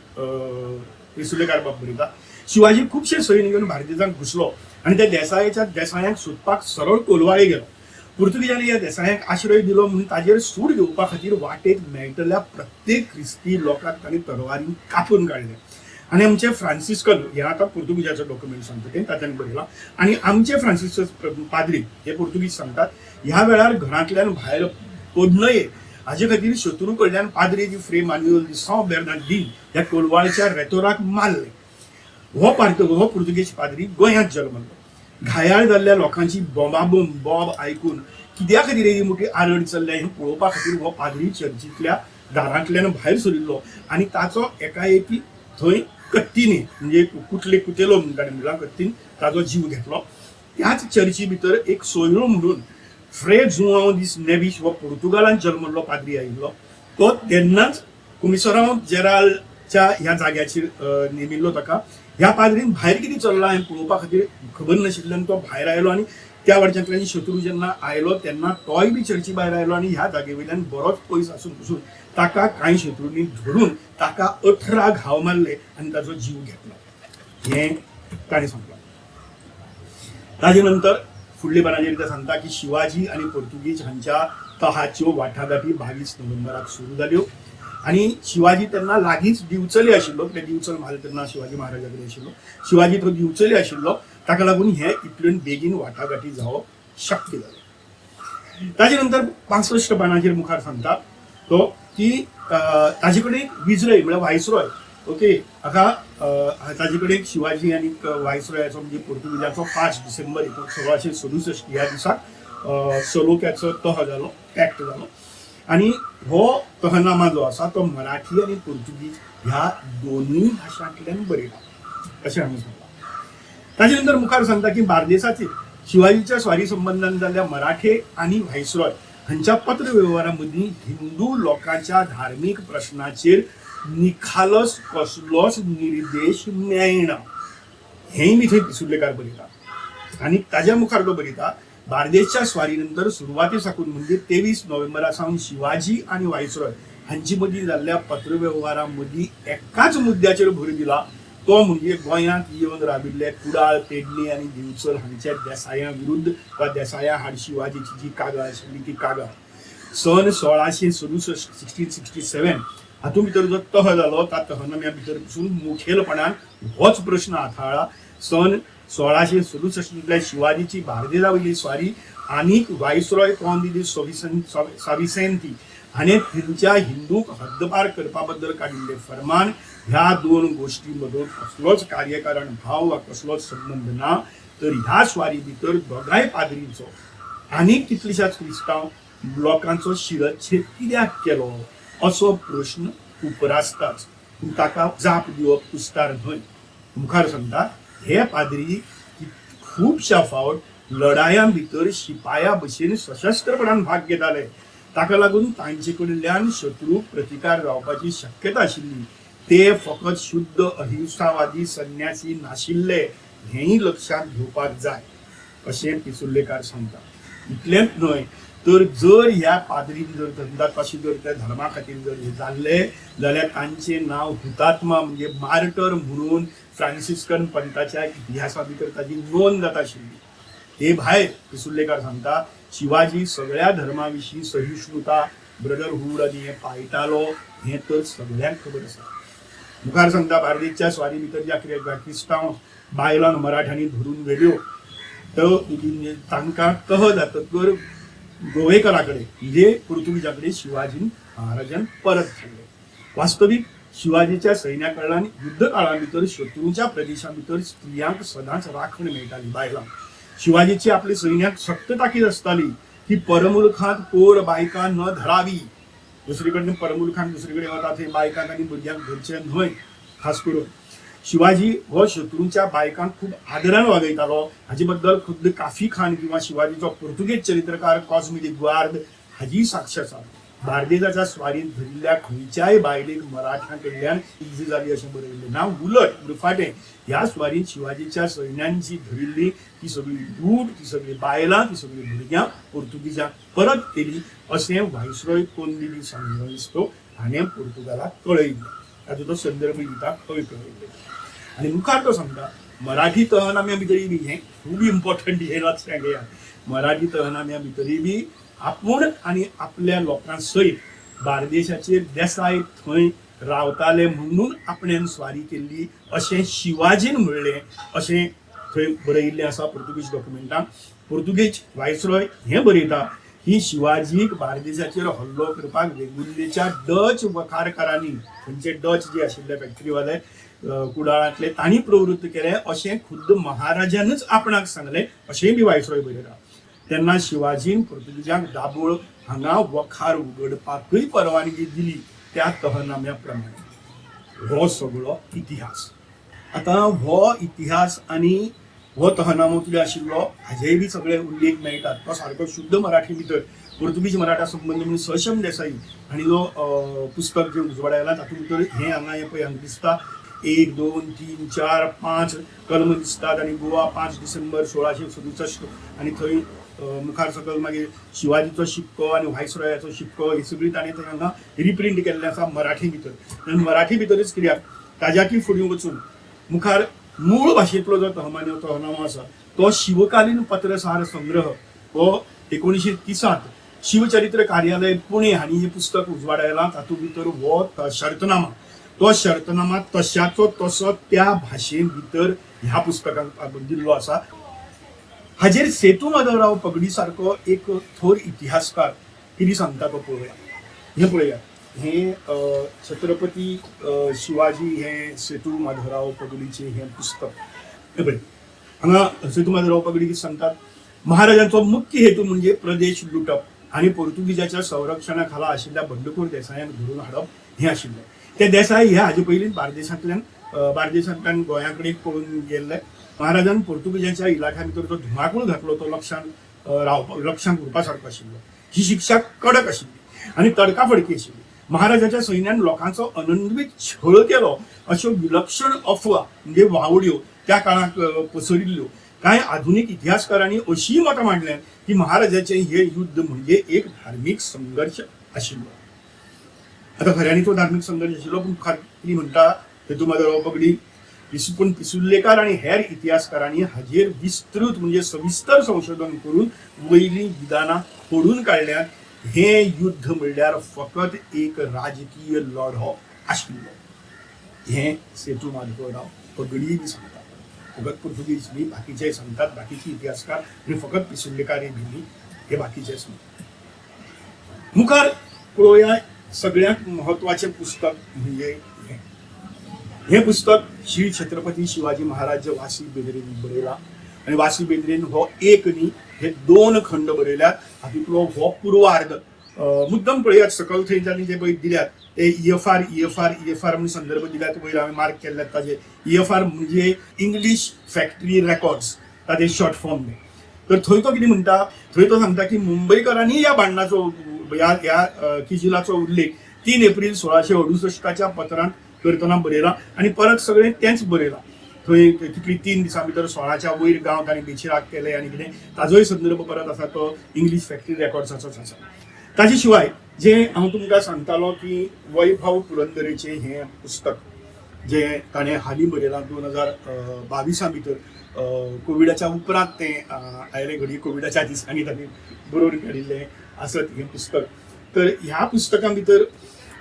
पिसुर्लेकार बाब बरयता, शिवाजी खुबशे सैन्य घेवन बार्देजांत घुसलो आनी त्या देसायांक सोदपाक सरळ कोलवाळे गेलो. पुर्तुगीजांनी ह्या देसायांक आश्रय दिलो म्हणून ताजेर सूड घेवपा खातीर वाटेक मेळटल्या प्रत्येक क्रिस्ती लोकांक तांणी तरवारीन कापून काडले. आनी आमचे फ्रांसिस्कन, हे आतां पुर्तुगीजाचो डॉक्युमेंट सांगता तें ताच्यान बरयलां, आनी आमचे फ्रांसिस्कन पाद्री हे पुर्तुगीज सांगतात, ह्या वेळार घरांतल्यान भायर पड नये हाजे खातीर शत्रू कडल्यान पाद्री फ्रे मान्युएल दी सॉ बेर्नार्डीन ह्या कोलवाळच्या रेतोराक मारले. हो पुर्तुगीज पाद्री गोंयांत जल्मलो. घायाळ जाल्ल्या लोकांची बॉब आयकून कित्या खातीर ही मोठी आरड चल्ल्या हें पळोवपा खातीर हो पाद्री चर्चींतल्या दारांतल्यान भायर सरिल्लो आनी ताचो एकाएकी थंय कत्तीने, म्हणजे कुतेलो म्हणटा कत्तीन ताचो जीव घेतलो. त्याच चर्ची भितर एक सोयरो म्हणून फ्रे जुआंव दिस नेविश हो पुर्तुगालांत जल्मल्लो पाद्री आयिल्लो. तो तेन्नाच कुमिसरांव जेरालच्या ह्या जाग्याचेर नेमिल्लो ताका. ह्या पाद्रीन भायर कितें चल्लां हें पळोवपा खातीर खबर नाशिल्ल्यान तो भायर आयलो आनी त्या वटच्यातल्यान शत्रू जेन्ना आयलो तेन्ना तोय बी चर्ची भायर आयलो आनी ह्या जागे वयल्यान बरोच पयस आसून पसून ताका कांय शत्रूंनी धरून ताका 18 घाव मारले आनी ताचो जीव घेतलो. हें ताणें सांगलां. ताजे नंतर फुडले पानाचेर ते सांगता की शिवाजी आनी पुर्तुगीज हांच्या तहाच्यो वाटाघाटी 22 नोव्हेंबराक सुरू जाल्यो आनी शिवाजी तेन्ना लागींच दिवचले आशिल्लो. ते दिवचल म्हाल तेन्ना शिवाजी महाराजा कडेन आशिल्लो. शिवाजी तो दिवचले आशिल्लो, ताका लागून हे इतल्यान बेगीन वाटाघाटी जावप शक्य जालें. ताजे नंतर 65 पानाचेर मुखार सांगता तो की ताजे कडेन विजरय म्हळ्यार व्हायसरॉय, ओके, हाका ताजे कडेन शिवाजी आनी व्हायसरॉयाचो म्हणजे पुर्तुगीजाचो 5 डिसेंबर 1667 ह्या दिसाक सलोक्याचो तह जालो, पॅक्ट जालो. आनी हो तहनामा जो आसा तो मराठी आनी पुर्तुगीज ह्या दोनूय भाशांतल्यान बरयला अशें हांवें सांगलां. ताजे नंतर मुखार सांगता की बार्देसाचेर शिवाजीच्या स्वारी संबंधान जाल्ल्या मराठे आनी व्हायसरॉय हांच्या पत्र व्यवहारा मदीं हिंदू लोकांच्या धार्मीक प्रश्नाचेर निखालस कसलोच निर्देश मेळना हेंय बी थंय पिसुर्लेकार बरयता. आनी ताज्या मुखार तो बरयता, बार्देसच्या स्वारी नंतर सुरवाते साकून म्हणजे 23 नोव्हेंबरा सावन शिवाजी आनी व्हायसरॉय हांची मदीं जाल्ल्या पत्र व्यवहारा मदीं एकाच मुद्द्याचेर भर दिला, तो म्हणजे गोंयांत येवन राबिल्ले कुडाळ, पेडणे आनी दिवचल हांच्या देसायां विरुद्ध वा देसायां हाड शिवाजीची जी कागाळ आशिल्ली ती कागाळ सन 1667 हातूंत भितर जो तह जालो त्या तहनाम्या भितर पसून मुखेलपणान होच प्रश्न हाताळ्ळा. सन 1667 शिवाजीची बार्देजा वयली स्वारी आनीक व्हायसरॉय कॉन साविसेंती हाणें थंयच्या हिंदूक हद्दपार करपा बद्दल काडिल्लें फर्मान ह्या दोन गोश्टी मदून कसलोच कार्यकारण भाव वा कसलोच संबंध ना. तर ह्या स्वारी भितर दोगांय पाद्रींचो आनी कितलीशाच क्रिस्तांव लोकांचो शिरच्छेद कित्याक केलो असो प्रश्न उपरासताच पूण ताका जाप दिवप कुस्तार न्हय. मुखार सांगता हे पाद्री खुबश्या फावट लढायां भितर शिपाया भशेन सशस्त्रपणान भाग घेताले. ताका लागून तांचे कडल्यान शत्रूक प्रतिकार जावपाची शक्यता आशिल्ली. ते फकत शुद्ध अहिंसावादी संन्यासी नाशिल्ले हेंय लक्षात घेवपाक जाय अशें पिसुर्लेकार सांगता. इतलेंच न्हय तर जर ह्या पाद्रीन जर धंदा कशें जर त्या धर्मा खातीर जर हे जाल्ले जाल्यार तांचें नांव हुतात्मा म्हणजे मार्टर म्हणून फ्रांसिस्कन पंथाच्या इतिहासा भितर ताची नोंद जाता आशिल्ली. हे भायर पिसुर्लेकार सांगता शिवाजी सगळ्या धर्मा विशीं सहिष्णुता ब्रदरहूड आनी हें पाळटालो हें तर सगळ्यांक खबर आसा. मुखार सांगता बार्देसच्या स्वारी भितर ज्या क्रिस्तांव बायलांक मराठ्यांनी धरून व्हेल्यो तो तांकां कह जातकर गोवेकरा कडेन म्हणजे पुर्तुगीजा कडेन शिवाजी महाराजान परत धाडले. वास्तवीक शिवाजीच्या सैन्या कडल्यान युद्ध काळा भितर शत्रूच्या प्रदेशा भितर स्त्रियांक सदांच राखण मेळटाली बायलांक. शिवाजीची आपल्या सैन्याक सक्त ताकीद आसताली की परमुलखांत पोर बायकां न धरावी. दुसरे कडेन परमुलखांत दुसरे कडेन वता थंय बायकांक आनी भुरग्यांक धरचें न्हय. खास करून शिवाजी हो शत्रूंच्या बायकांक खूब आदरान वागयतालो. हाचे बद्दल खुद्द काफी खान किंवा शिवाजीचो पुर्तुगेज चरित्रकार कॉस्मी दी ग्वार्द हाची साक्ष आसा. बार्देजाच्या स्वारीन धरिल्ल्या खंयच्याय बायलेक मराठ्यां कडल्यान इजी जाली अशें बरयल्लें ना. उलट उरफाटें ह्या स्वारीन शिवाजीच्या सैन्यान जी धरिल्ली ती सगळी लूट ती सगळी बायलां ती सगळी भुरग्यां पुर्तुगीजांक परत केली अशें व्हायसरॉय कोंदिली सांगतो हाणें पुर्तुगालाक कळयलें. ताचो तो संदर्भ दिता खंय कळयलें. आनी मुखार तो सांगता मराठी तहनाम्या भितरय बी हें खूब इम्पॉर्टंट हें लक्षात घेया. मराठी तहनाम्या भितरय बी आपूण आनी आपल्या लोकां सयत बार्देशाचेर देसाय थंय रावताले म्हणून आपणेन स्वारी केल्ली अशें शिवाजीन म्हणलें अशें थंय बरयिल्लें आसा पुर्तुगीज डॉक्युमेंटान. पुर्तुगीज व्हायसरॉय हें बरयता की शिवाजीक बार्देशाचेर हल्लो करपाक वेगुर्लेच्या डच वखारकारांनी खंयचे डच जे आशिल्ले फॅक्टरीवाले कुडाळांतले तांणी प्रवृत्त केलें अशें खुद्द महाराजानच आपणाक सांगलें अशेंय बी व्हायसरॉय बरयता. तेन्ना शिवाजीन पुर्तुगीजांक दाबोळ हांगा वखार उगडपाकय परवानगी दिली त्या तहनाम्या प्रमाणे. हो सगळो इतिहास. आतां हो इतिहास आनी हो तहनामो कितें आशिल्लो हाजेय बी सगळे उल्लेख मेळटात. तो सारको शुद्ध मराठी भितर पुर्तुगीज मराठा संबंद म्हणून सशम देसाई हांणी जो पुस्तक जे उजवाडा येयला तातूंत भितर हें हांगा हें पळय हांगा दिसता 1, 2, 3, 4, 5 कलम दिसतात आनी गोवा 5 डिसेंबर 1667 आनी थंय मुखार सकल मागीर शिवाजीचो शिक्को आनी व्हायसरॉयाचो शिक्को ही सगळी ताणें थंय हांगा रिप्रिंट केल्लें आसा मराठी भितर. आनी मराठी भितरच कित्याक ताज्याकी फुडें वचून मुखार मूळ भाशेंतलो जो तहनामो आसा तो शिवकालीन पत्रसार संग्रह हो 1930 शिवचरित्र कार्यालय पुणे हांणी हें पुस्तक उजवाडा येयलां. तातूंत भितर हो शर्तनामा तो शर्तनामा तशाचो तसो त्या भाशेन भितर ह्या पुस्तकांत दिल्लो आसा. हाजेर सेतू माधवराव पगडी सारको एक थोर इतिहासकार कितें सांगता तो पळोवया. हें पळया हें छत्रपती शिवाजी हें सेतू माधवराव पगडीचें हें पुस्तक. हें पळय हांगा सेतू माधवराव पगडी कितें सांगतात. महाराजांचो मुख्य हेतू म्हणजे प्रदेश लुटप आनी पुर्तुगीजाच्या संरक्षणा खाला आशिल्ल्या बंडखोर देसायांक धरून हाडप हें आशिल्लें. ते देसाय हे हाजे पयलीं बार्देशांतल्यान गोंया कडेन पळून गेल्ले. महाराजान पुर्तुगीजाच्या इलाख्या भितर जो धुमाकूळ घातलो तो लक्षांक उरपा सारको आशिल्लो. ही शिक्षा कडक आशिल्ली आनी तडकाफडकी आशिल्ली. महाराजाच्या सैन्यान लोकांचो अनन्वित छळ केलो अश्यो विलक्षण अफवा म्हणजे वावड्यो त्या काळाक पसरिल्ल्यो. कांय आधुनीक इतिहासकारांनी अशी मतां मांडल्यात की महाराजाचें हे युद्ध म्हणजे एक धार्मीक संघर्ष आशिल्लो. आता खऱ्यांनी तो धार्मीक संघर्ष आशिल्लो पूण कितें म्हणटा सेतू माधवराव पगडी पूण पिसुर्लेकार आनी हेर इतिहासकारांनी हाजेर विस्तृत म्हणजे सविस्तर संशोधन करून वयलीं विधानां खोडून काडल्यात. हे युद्ध म्हणल्यार फकत एक राजकीय लढो आशिल्लो. हें सेतू माधवराव पगडी बी सांगतात. फकत पुर्तुगीज न्ही बाकीचेय सांगतात. बाकीचे इतिहासकार आनी फकत पिसुर्लेकार न्ही हे बाकीचे सांगतात. मुखार पळोवया सगळ्यांत महत्वाचें पुस्तक म्हणजे हे पुस्तक श्री छत्रपती शिवाजी महाराज वासी बेदरेन बरयलां. आणि वासी बेंद्रेन हो एक न्ही हे 2 खंड बरयल्यात. हातूंतलो हो पुर्वार्ध मुद्दम पळयात सकल थंयच्यानी जे पळय दिल्यात ते EFR म्हणून संदर्भ दिल्यात. वयर हांवें मार्क केल्यात ताजे. EFR म्हणजे इंग्लीश फॅक्टरी रेकॉर्ड्स, ताजे शॉर्ट फॉर्म. तर थंय तो कितें म्हणटा, थंय तो सांगता की मुंबईकरांनी या भांडणाचो ह्या किजिलाचो उल्लेख 3 एप्रिल 1668च्या पत्रांत करतना बरयला आणि परत सगळें तेंच बरयलां. थंय कितली 3 दिसां भितर 16च्या वयर गांव ताणें बेचिराग केले आनी कितें ताजोय संदर्भ परत आसा तो इंग्लीश फॅक्टरी रेकॉर्ड्साचोच आसा. ताजे शिवाय जे हांव तुमकां सांगतालो की वैभव पुरंदरेचें हें पुस्तक जे ताणें हालीं बरयलां 2022 भितर, कोविडाच्या उपरांत तें आयले घडी, कोविडाच्या दिसांनी ताणें बरोवन काडिल्लें आसत हें पुस्तक. तर ह्या पुस्तकां भितर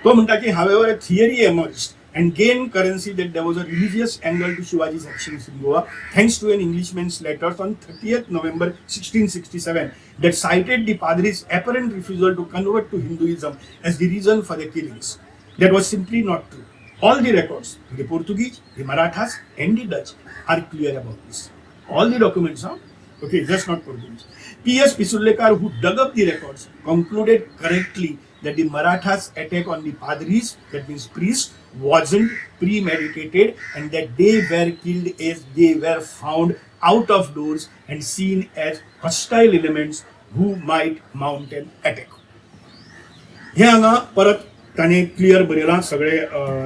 तो म्हणटा की however theory emerged and gain currency that there was a religious angle to Shivaji's actions in Goa, thanks to an Englishman's letter on 30th November 1667 that cited the Padri's apparent refusal to convert to Hinduism as the reason for the killings. That was simply not true. All the records, the Portuguese, the Marathas, and the Dutch are clear about this. All the documents are okay, just not Portuguese. P.S. Pisullekar, who dug up the records, concluded correctly that the Marathas' attack on the Padris, that means priests, wasn't premeditated and that they were killed as they were found out of doors and seen as hostile elements who might mount an attack. हे हांगा परत ताणें clear बरयलां, सगळे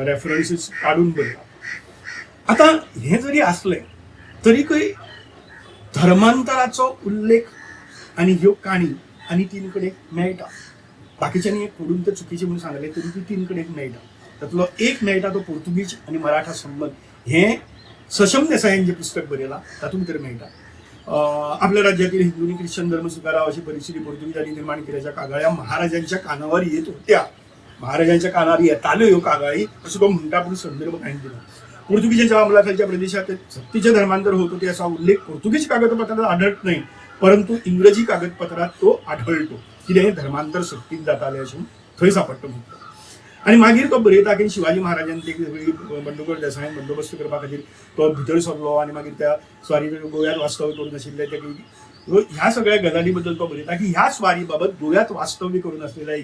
references काडून बरयलां. आतां हें जरी आसलें तरीकय धर्मांतराचो उल्लेख आनी ह्यो काणी आनी 3 कडेन मेळटा. बाकीच्यांनी एक फोडून ते चुकीचे म्हणून सांगले तरी ती 3 कडेन मेळटा. तातूंतलो एक मेळटा तो पोर्तुगीज आनी मराठा संबंध. हें सशम देसायान जें पुस्तक बरयलां तातूंत भितर मेळटा. आपल्या राज्यातील हिंदू आणि ख्रिश्चन धर्म स्वीकारावा अशी परिस्थिती पोर्तुगीजांनी निर्माण केल्याच्या कागाळ्या महाराजांच्या कानावर येत होत्या. महाराजांच्या कानावर येताल्यो ह्यो कागाळी असं तो म्हणटा, पण संदर्भ कांय दिला. पोर्तुगीजांच्या अंमलाखालच्या प्रदेशात सक्तीचे धर्मांतर होत होते असा उल्लेख पोर्तुगीज कागदपत्रात आढळत नाही, परंतु इंग्रजी कागदपत्रात तो आढळतो. कितें धर्मांतर सक्तीत जातालें अशें थंय सापडटा म्हणटा. आनी मागीर तो बरयता की शिवाजी महाराजांनी ती सगळी बंडखोर देसायान बंदोबस्त करपा खातीर तो भितर सरलो आनी मागीर त्या स्वारी गोव्यात वास्तव्य करून आशिल्ले ते ह्या सगळ्या गजाली बद्दल तो बरयता की ह्या स्वारी बाबत गोव्यात वास्तव्य करून असलेल्या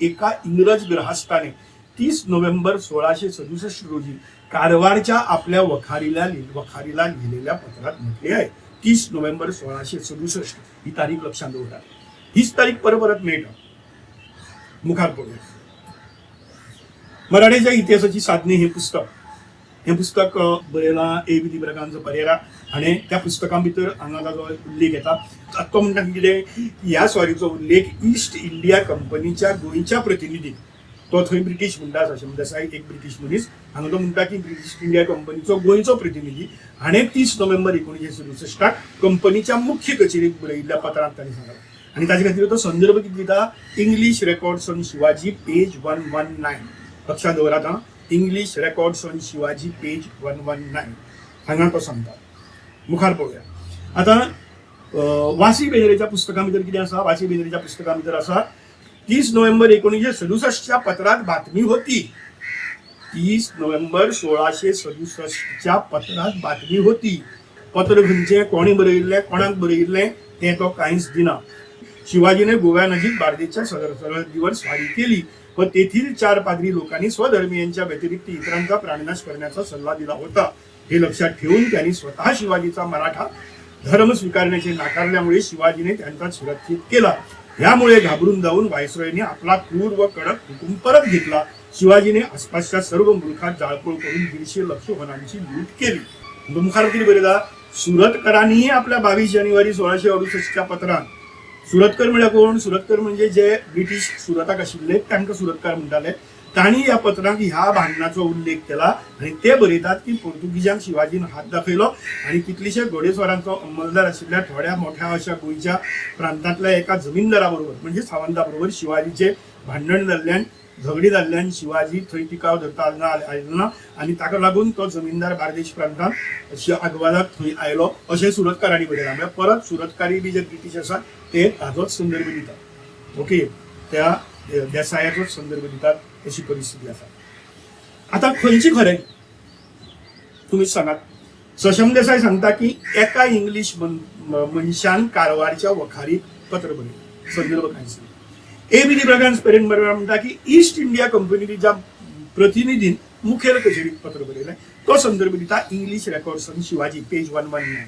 एका इंग्रज ग्रहस्थाने 30 नोव्हेंबर 1667 रोजी कारवारच्या आपल्या वखारीला लिहिलेल्या पत्रात म्हटले आहे. 30 नोव्हेंबर 1667 ही तारीख लक्षात दवरा. हीच तारीख परत मेळटा. मुखार पळोवया. मराठ्याच्या इतिहासाची साधने हे पुस्तक बरयलां A.B. दिब्रकांचो परेरा आणि त्या पुस्तकां भितर हांगा ताजो उल्लेख येता. तो म्हणटा कितें, ह्या स्वारीचो उल्लेख ईस्ट इंडिया कंपनीच्या गोंयच्या प्रतिनिधीक, तो थंय ब्रिटीश म्हणटा सशम देसाई एक ब्रिटीश मनीस, हांगा तो म्हणटा की ब्रिटीश इंडिया कंपनीचो गोंयचो प्रतिनिधी हाणें 30 नोव्हेंबर 1967 कंपनीच्या मुख्य कचेरीक बरयिल्ल्या पत्रांत ताणें सांगलां. आनी ताजे खातीर तो संदर्भ कितें दिता, English records on Shivaji page 119. लक्षात दवरात हां, English records on Shivaji page 119 हांगा तो सांगता. मुखार पळोवया. आतां वासी बेंद्रेच्या पुस्तकां भितर कितें आसा, वासी बेंद्रेच्या पुस्तकां भितर आसा 30 नोव्हेंबर 1967च्या पत्रात बातमी होती. 30 नोव्हेंबर 1667च्या पत्रात बातमी होती. पत्र खंयचें, कोणी बरयिल्लें, कोणाक बरयिल्लें तें तो कांयच दिना. शिवाजीने गोव्या नजीक बार्देसच्या सरहद्दीवर स्वारी केली व तेथील 4 पाद्री लोकांनी स्वधर्मीयांच्या व्यतिरिक्त इतरांचा प्राणनाश करण्याचा सल्ला दिला होता. हे लक्षात ठेवून त्यांनी स्वतः शिवाजीचा मराठा धर्म स्वीकारण्याचे नाकारल्यामुळे शिवाजीने त्यांचा शिरच्छेद केला. यामुळे घाबरून जाऊन व्हायसरॉयने आपला क्रूर व कडक हुकूम परत घेतला. शिवाजीने आसपासच्या सर्व मुलखात जाळपोळ करून 150 लाख वनांची लूट केली. मुखार कितें बरयता, सुरतकरांनी आपल्या 22 जानेवारी 1668च्या पत्रांत, सुरतकर म्हळ्यार कोण, सुरतकर म्हणजे जे ब्रिटीश सुरताक आशिल्ले तांकां सुरतकार म्हणटाले, तांणी ह्या पत्रांत ह्या भांडणाचो उल्लेख केला आनी ते बरयतात की पोर्तुगीजांक शिवाजीन हात दाखयलो आनी कितलेशे घोडेस्वारांचो अंमलदार आशिल्ल्या थोड्या मोठ्या अशा गोंयच्या प्रांतांतल्या एका जमीनदारा बरोबर म्हणजे सावंता बरोबर शिवाजीचे भांडण जाल्ल्यान, झगडी जाल्ल्यान शिवाजी थंय टिकाव धरता आयलो ना आनी ताका लागून तो जमीनदार बार्देश प्रांतांत आग्वादाक थंय आयलो अशें सुरतकारांनी बरयलां. म्हणजे परत सुरतकारी बी जे ब्रिटीश आसात ते ताजोच संदर्भ दितात. ओके, त्या देसायाचोच संदर्भ दितात अशी परिस्थिती आसा. आता खंयची खरें तुमीच सांगात. सशम देसाई सांगता की एका इंग्लिश मनशान कारवारच्या वखारीक पत्र बरयलें, संदर्भ कांयच ना. एबीडी ब्रगान्स पेरेंट बरोबर म्हणटा की ईस्ट इंडिया कंपनीच्या ज्या प्रतिनिधीन मुखेल कचेरीत पत्र बरयलें, तो संदर्भ दिता English records on Shivaji page 119.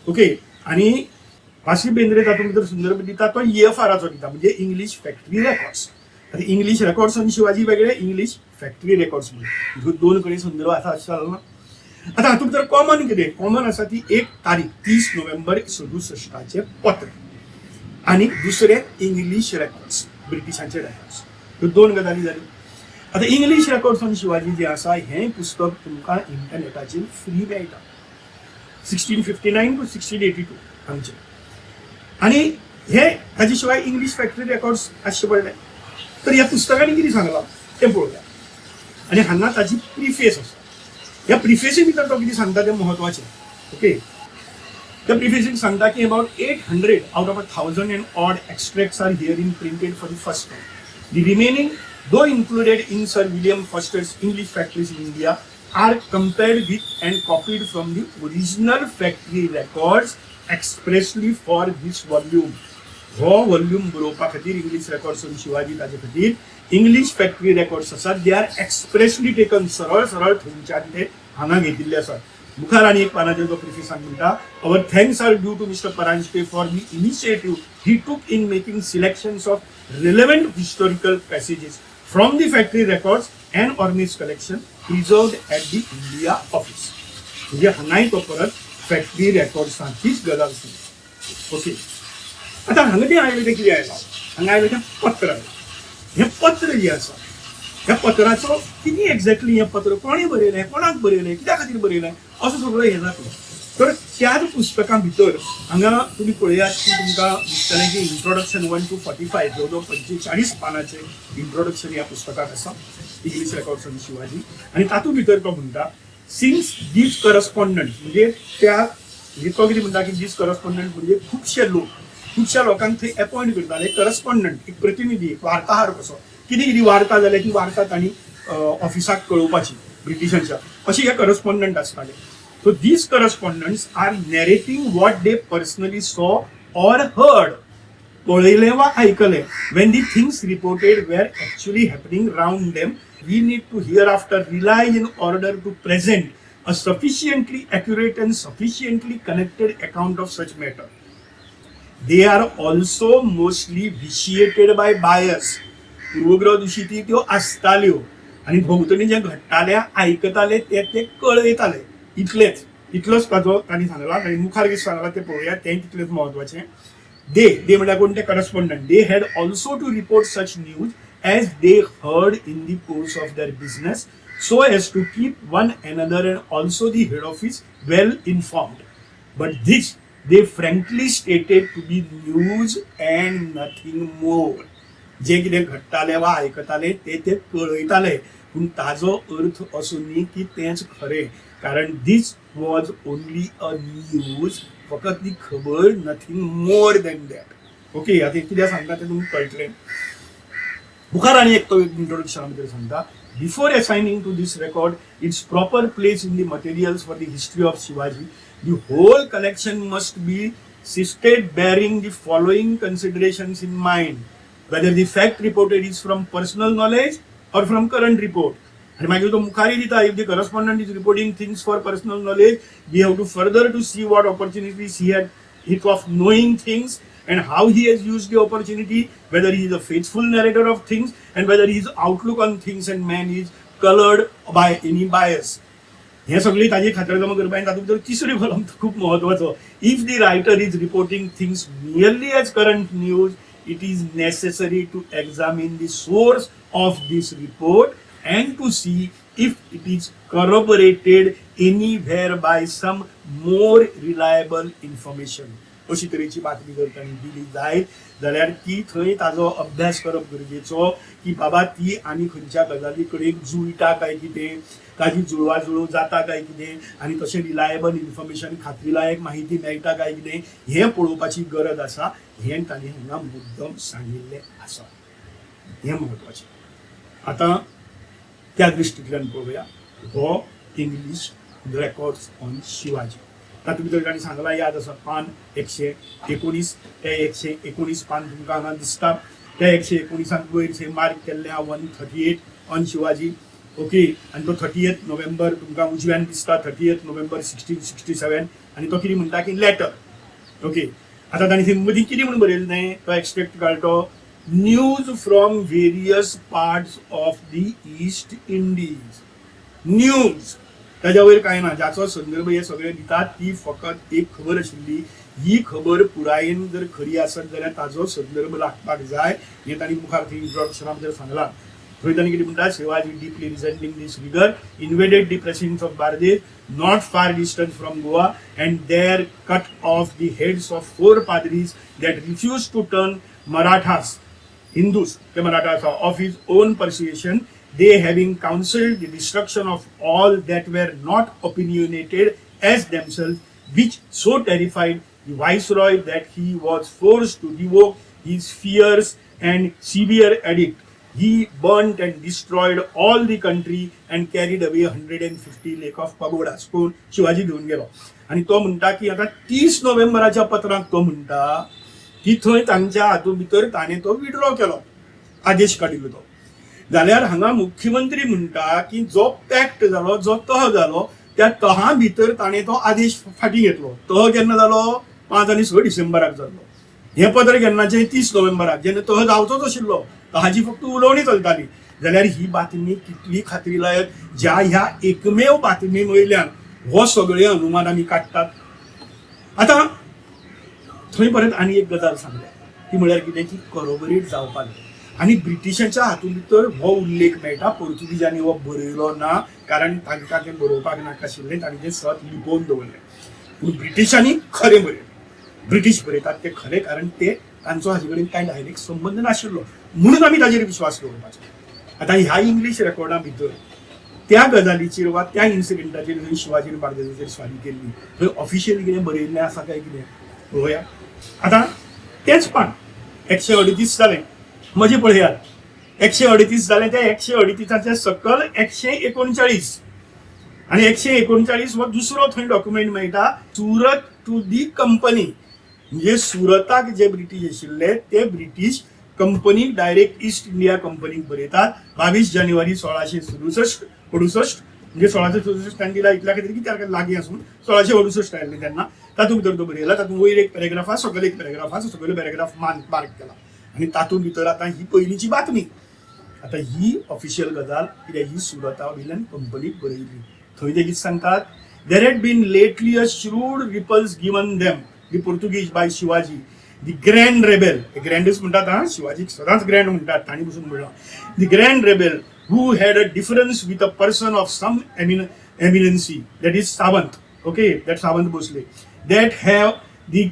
Okay. आणि वासी बेंद्रे तातूंत भितर संदर्भ दिता तो EFRाचो दिता, म्हणजे इंग्लिश फॅक्टरी रेकॉर्ड्स. आता इंग्लिश रेकॉर्ड्स ऑन शिवाजी वेगळे, इंग्लिश फॅक्टरी रेकॉर्ड्स म्हणजे दोन कडेन संदर्भ आसा अशें जालें ना. आता हातूंत भितर कॉमन कितें? कॉमन आसा ती एक तारीख 30 नोव्हेंबर 67 पत्र आणि दुसरे इंग्लिश रेकॉर्ड्स, ब्रिटिशांचे रेकॉर्ड्स. ह्यो दोन गजाली जाल्यो. आता इंग्लिश रेकॉर्ड्स ऑन शिवाजी जे आसा हें पुस्तक तुमकां इंटरनेटाचेर फ्री मेळटा, 1659 to 1682 हांगचे. आणि हे हाजे शिवाय इंग्लिश फॅक्टरी रेकॉर्ड्स आसचे पडले. तर ह्या पुस्तकांनी कितें सांगलां तें पळोवया. आणि हांगा ताजी प्रिफेस आसा. ह्या प्रिफेसी भितर तो कितें सांगता तें म्हत्वाचें. ओके. The prefacing सांगता की about 800 out of 1,000 and odd extracts are herein printed for the first time. The remaining, though included in Sir William Foster's English Factories in India, are compared with and copied from the original factory records expressly for this volume. हो volume बरोवपा खातीर English records on Shivaji ताजे खातीर English factory records आसात, they are expressly taken, सरळ सरळ थंयच्यान ते हांगा घेतिल्ले आसात. मुखार आणि एक पानाचेर जो प्रिफेसांत म्हणटा, our thanks are due to mister Paranjpe for the initiative he took in making selections of relevant historical passages from the factory records and Orme's collection preserved at the India Office. म्हणजे हांगाय तो परत फॅक्टरी रेकॉर्ड्सांचीच गजाल सांगता. Okay. आता हांगा तें आयलें तें कितें आयलां? हांगा आयलें तें पत्र आयलां. हें पत्र जें आसा, ह्या पत्राचो कितें एक्झॅक्टली हें पत्र कोणें बरयलें, कोणाक बरयलें, कित्या खातीर बरयलें, असो सगळो हें जातलो. तर त्याच पुस्तकां भितर हांगा तुमी पळयात की तुमकां दिसतलें की इंट्रोडक्शन 1 to 45 जवळ 45 पानाचें इंट्रोडक्शन ह्या पुस्तकाक आसा, इंग्लिश रेकॉर्ड्स ऑन शिवाजी. आनी तातूंत भितर तो म्हणटा, सिन्स दीज करस्पॉन्डंट, म्हणजे त्या म्हणजे तो कितें म्हणटा की दीज करस्पॉन्डंट म्हणजे खुबश्या लोकांक थंय अपॉयंट करताले. करस्पॉन्डंट, एक प्रतिनिधी, एक वार्ताहर कसो, कितें कितें वार्ता जाल्या ती वार्ता तांणी ऑफिसाक कळोवपाची ब्रिटिशांच्या, अशी हे करस्पॉन्डंट आसताले. So these correspondents are narrating what they personally saw or heard, पळयलें वा आयकलें, when the things reported were actually happening round them. We need to hereafter rely in order to present a sufficiently accurate and sufficiently connected account of such matter. They are also mostly vitiated by bias. पूर्वग्रह दूषिती त्यो आसताल्यो आणि भोवतणी जे घडटाले आयकताले ते कळयताले. इतलोच ताजो तांणी सांगला. आनी मुखार कितें सांगला ते पळोवया, तें तितलेंच म्हत्वाचें. दे म्हळ्यार कोण ते correspondent, they had also to report such news as they heard in the course of their business, so as to keep one another and also the head office well informed. But this they frankly stated to be news and nothing more. जे कितें घडटाले वा आयकताले ते कळयताले, पूण ताजो अर्थ असो न्ही की तेंच खरें, कारण this was only a news, फकत ती खबर, nothing more than that. Okay. आता कितें सांगता तें तुमकां कळटलें. मुखार आनी एक तो इंट्रोडक्शना भितर सांगता, before assigning to this record its proper place in the materials for the history of Shivaji, the whole collection must be sifted bearing the following considerations in mind, whether the fact reported is from personal knowledge or from current report. And मागीर तो मुखारी दिता, if the correspondent is reporting things for personal knowledge, we have to further to see what opportunities he had of knowing things and how he has used the opportunity, whether he is a faithful narrator of things and whether his outlook on things and men is colored by any bias. हे सगळी ताजी खातरजमा करपाक तातूंत भितर तिसरी column खूब महत्वाचो. If the writer is reporting things merely as current news, it is necessary to examine the source of this report and to see if it is corroborated anywhere by some more reliable information. अशी तरेची बातमी जर तांणी दिली जायत जाल्यार ती थंय ताजो अभ्यास करप गरजेचो की बाबा ती आनी खंयच्या गजाली कडेन जुळटा काय कितें, ताजी जुळवाजुळव जाता काय कितें, आनी तशें रिलायबल इन्फॉर्मेशन, खात्रीलायक माहिती मेळटा काय कितें, हें पळोवपाची गरज आसा. हें तांणी हांगा मुद्दम सांगिल्लें आसा. हें म्हत्वाचें. आतां त्या दृश्टींतल्यान पळोवया हो English the records on Shivaji. तातूंत भितर ताणी सांगलां याद आसा पान 119 ते 119 पान तुमकां हांगा दिसता. त्या 119 वयर थंय मार्क केल्ल्या 138 ऑन शिवाजी. ओके, आनी तो 30 नोव्हेंबर तुमकां उजव्यान दिसता, 30 नोव्हेंबर 1667. आनी तो कितें म्हणटा की लेटर. ओके, आतां ताणी थंय मदीं कितें म्हणून बरयल्लें तो एक्सट्रॅक्ट काडलो. News from various parts of the east Indies. News ताज्या वयर कांय ना, जाचो संदर्भ हे सगळे दितात. ती फकत एक खबर आशिल्ली. ही खबर पुरायेन जर खरी आसत जाल्यार ताजो संदर्भ लागपाक जाय हें ताणी मुखार थंय इंट्रोडक्शना भितर सांगलां. थंय ताणी कितें म्हणटा, Shivaji deeply resenting this rigour invaded the presidency of Bardez not far distance from Goa and there cut off the heads of 4 padres that refuse to turn Marathas Hindus, the Marathas, of his own persuasion, they having counseled the destruction of all that were not opinionated as themselves, which so terrified the viceroy that he was forced to revoke his fierce and severe edict. He burnt and destroyed all the country and carried away 150 lakh of pagodas. कोण शिवाजी घेऊन गेलो. आणि तो म्हणटा की आता 30 नोव्हेंबराच्या पत्रांत तो म्हणटा की थंय तांच्या हातूंत भितर ताणें तो विड्रॉ केलो, आदेश काडिल्लो तो. जाल्यार हांगा मुख्यमंत्री म्हणटा की जो पॅक्ट जालो, जो तह जालो, त्या तहा भितर ताणें तो आदेश फाटीं घेतलो. तह केन्ना जालो? 5 आनी 6 डिसेंबराक जाल्लो. हें पत्र केन्नाचें? 30 नोव्हेंबराक, जेन्ना तह जावचोच आशिल्लो. तहाची फक्त उलोवणी चलताली. जाल्यार ही बातमी कितली खात्रीलायक, ज्या ह्या एकमेव बातमी वयल्यान हो सगळे अनुमान आमी काडटात. आतां थंय परत आनी एक गजाल सांगल्या, ती म्हळ्यार कितें की कॉरोबरेट जावपाक. आनी ब्रिटिशांच्या हातूंत भितर हो उल्लेख मेळटा, पोर्तुगीजांनी हो बरयलो ना, कारण तांकां तें बरोवपाक नाका आशिल्लें, तांणी तें सत लिपोवन दवरलें. पूण ब्रिटिशांनी खरें बरयलें. ब्रिटीश बरयतात तें खरें, कारण ते तांचो हाजे कडेन कांय डायरेक्ट संबंद नाशिल्लो, म्हणून आमी ताजेर विश्वास दवरपाचो. आतां ह्या इंग्लीश रेकॉर्डा भितर त्या गजालीचेर वा त्या इन्सिडेंटाचेर जंय शिवाजी बार्देजाचेर स्वारी केल्ली थंय ऑफिशियली कितें बरयल्लें आसा काय कितें पळोवया. आतां तेच पान 138 जालें, म्हजें पळयात. 138 जालें, त्या 138च्या सकल 139 आनी 139 हो दुसरो थंय डॉक्युमेंट मेळटा, सुरत टू दी कंपनी. म्हणजे सुरताक जे ब्रिटीश आशिल्ले ते British company direct east India कंपनीक बरयतात. 22 जानेवारी 1667 म्हणजे 1667 तांणी दिला इतल्या खातीर की त्या लागीं आसून 1668 आयल्ले तेन्ना. तातूंत भितर तो बरयला, तातूंत वयर एक पॅरेग्राफ आसा, सकयल एक पॅरेग्राफ आसा, सकयल पॅरेग्राफ मार्क केला. आनी तातूंत भितर आतां ही पयलींची बातमी. आतां ही ऑफिशियल गजाल, कित्याक ही सुरता वयल्यान कंपनीक बरयली. थंय ते कितें सांगतात, there had been lately a shrewd repulse given them the Portuguese by Shivaji the grand rebel. ग्रँडच म्हणटात हां, शिवाजीक सदांच ग्रँड म्हणटात, तांणी पसून म्हणला. The grand rebel who had a difference with a person of some eminency, that is Savant, okay, that Savant Bhosle, that have the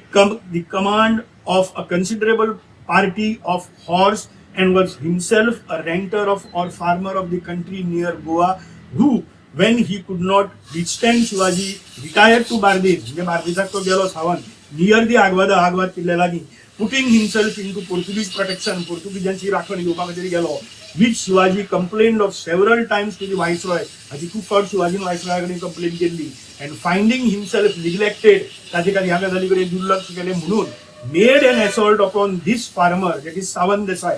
command of a considerable party of horse and was himself a renter of or farmer of the country near Goa, who when he could not withstand Shivaji retired to Bardez. म्हणजे बार्देजाक तो गेलो Sawant, near the Aguada किल्ल्या लागीं, putting himself into Portuguese protection, पोर्तुगीजांची राखण घेवपा खातीर गेलो. which Shivaji complained of several times to the viceroy. हाची खूब फावट शिवाजीन वायसरॉया कडेन कंप्लेन केल्ली. and finding himself neglected, ताचे खातीर ह्या गजाली कडेन दुर्लक्ष केलें म्हणून made an assault upon this farmer, that is Savant Desai,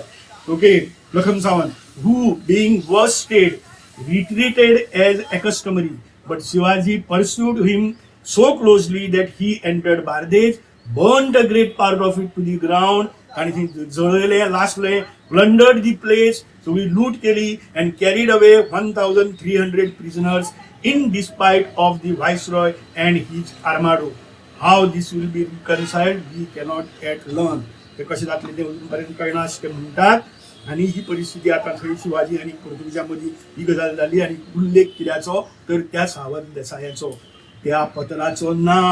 okay, Lakham Savant, who being worsted retreated as customary. But Shivaji pursued him so closely that he entered Bardez, burnt a great part of it to the ground, आणि जळयले, लासले, plundered the place, सगळी लूट केली, and carried away 1,300 prisoners in despite of the viceroy and his armado. How this will be reconciled we cannot yet learn. ते कशें जातलें तें अजून पर्यंत कळना अशें ते म्हणटात. आनी ही परिस्थिती आतां थंय शिवाजी आनी पोर्तुगीजां मदीं ही गजाल जाली. आनी उल्लेख कित्याचो तर त्या सावंत देसायाचो, त्या पत्राचो ना.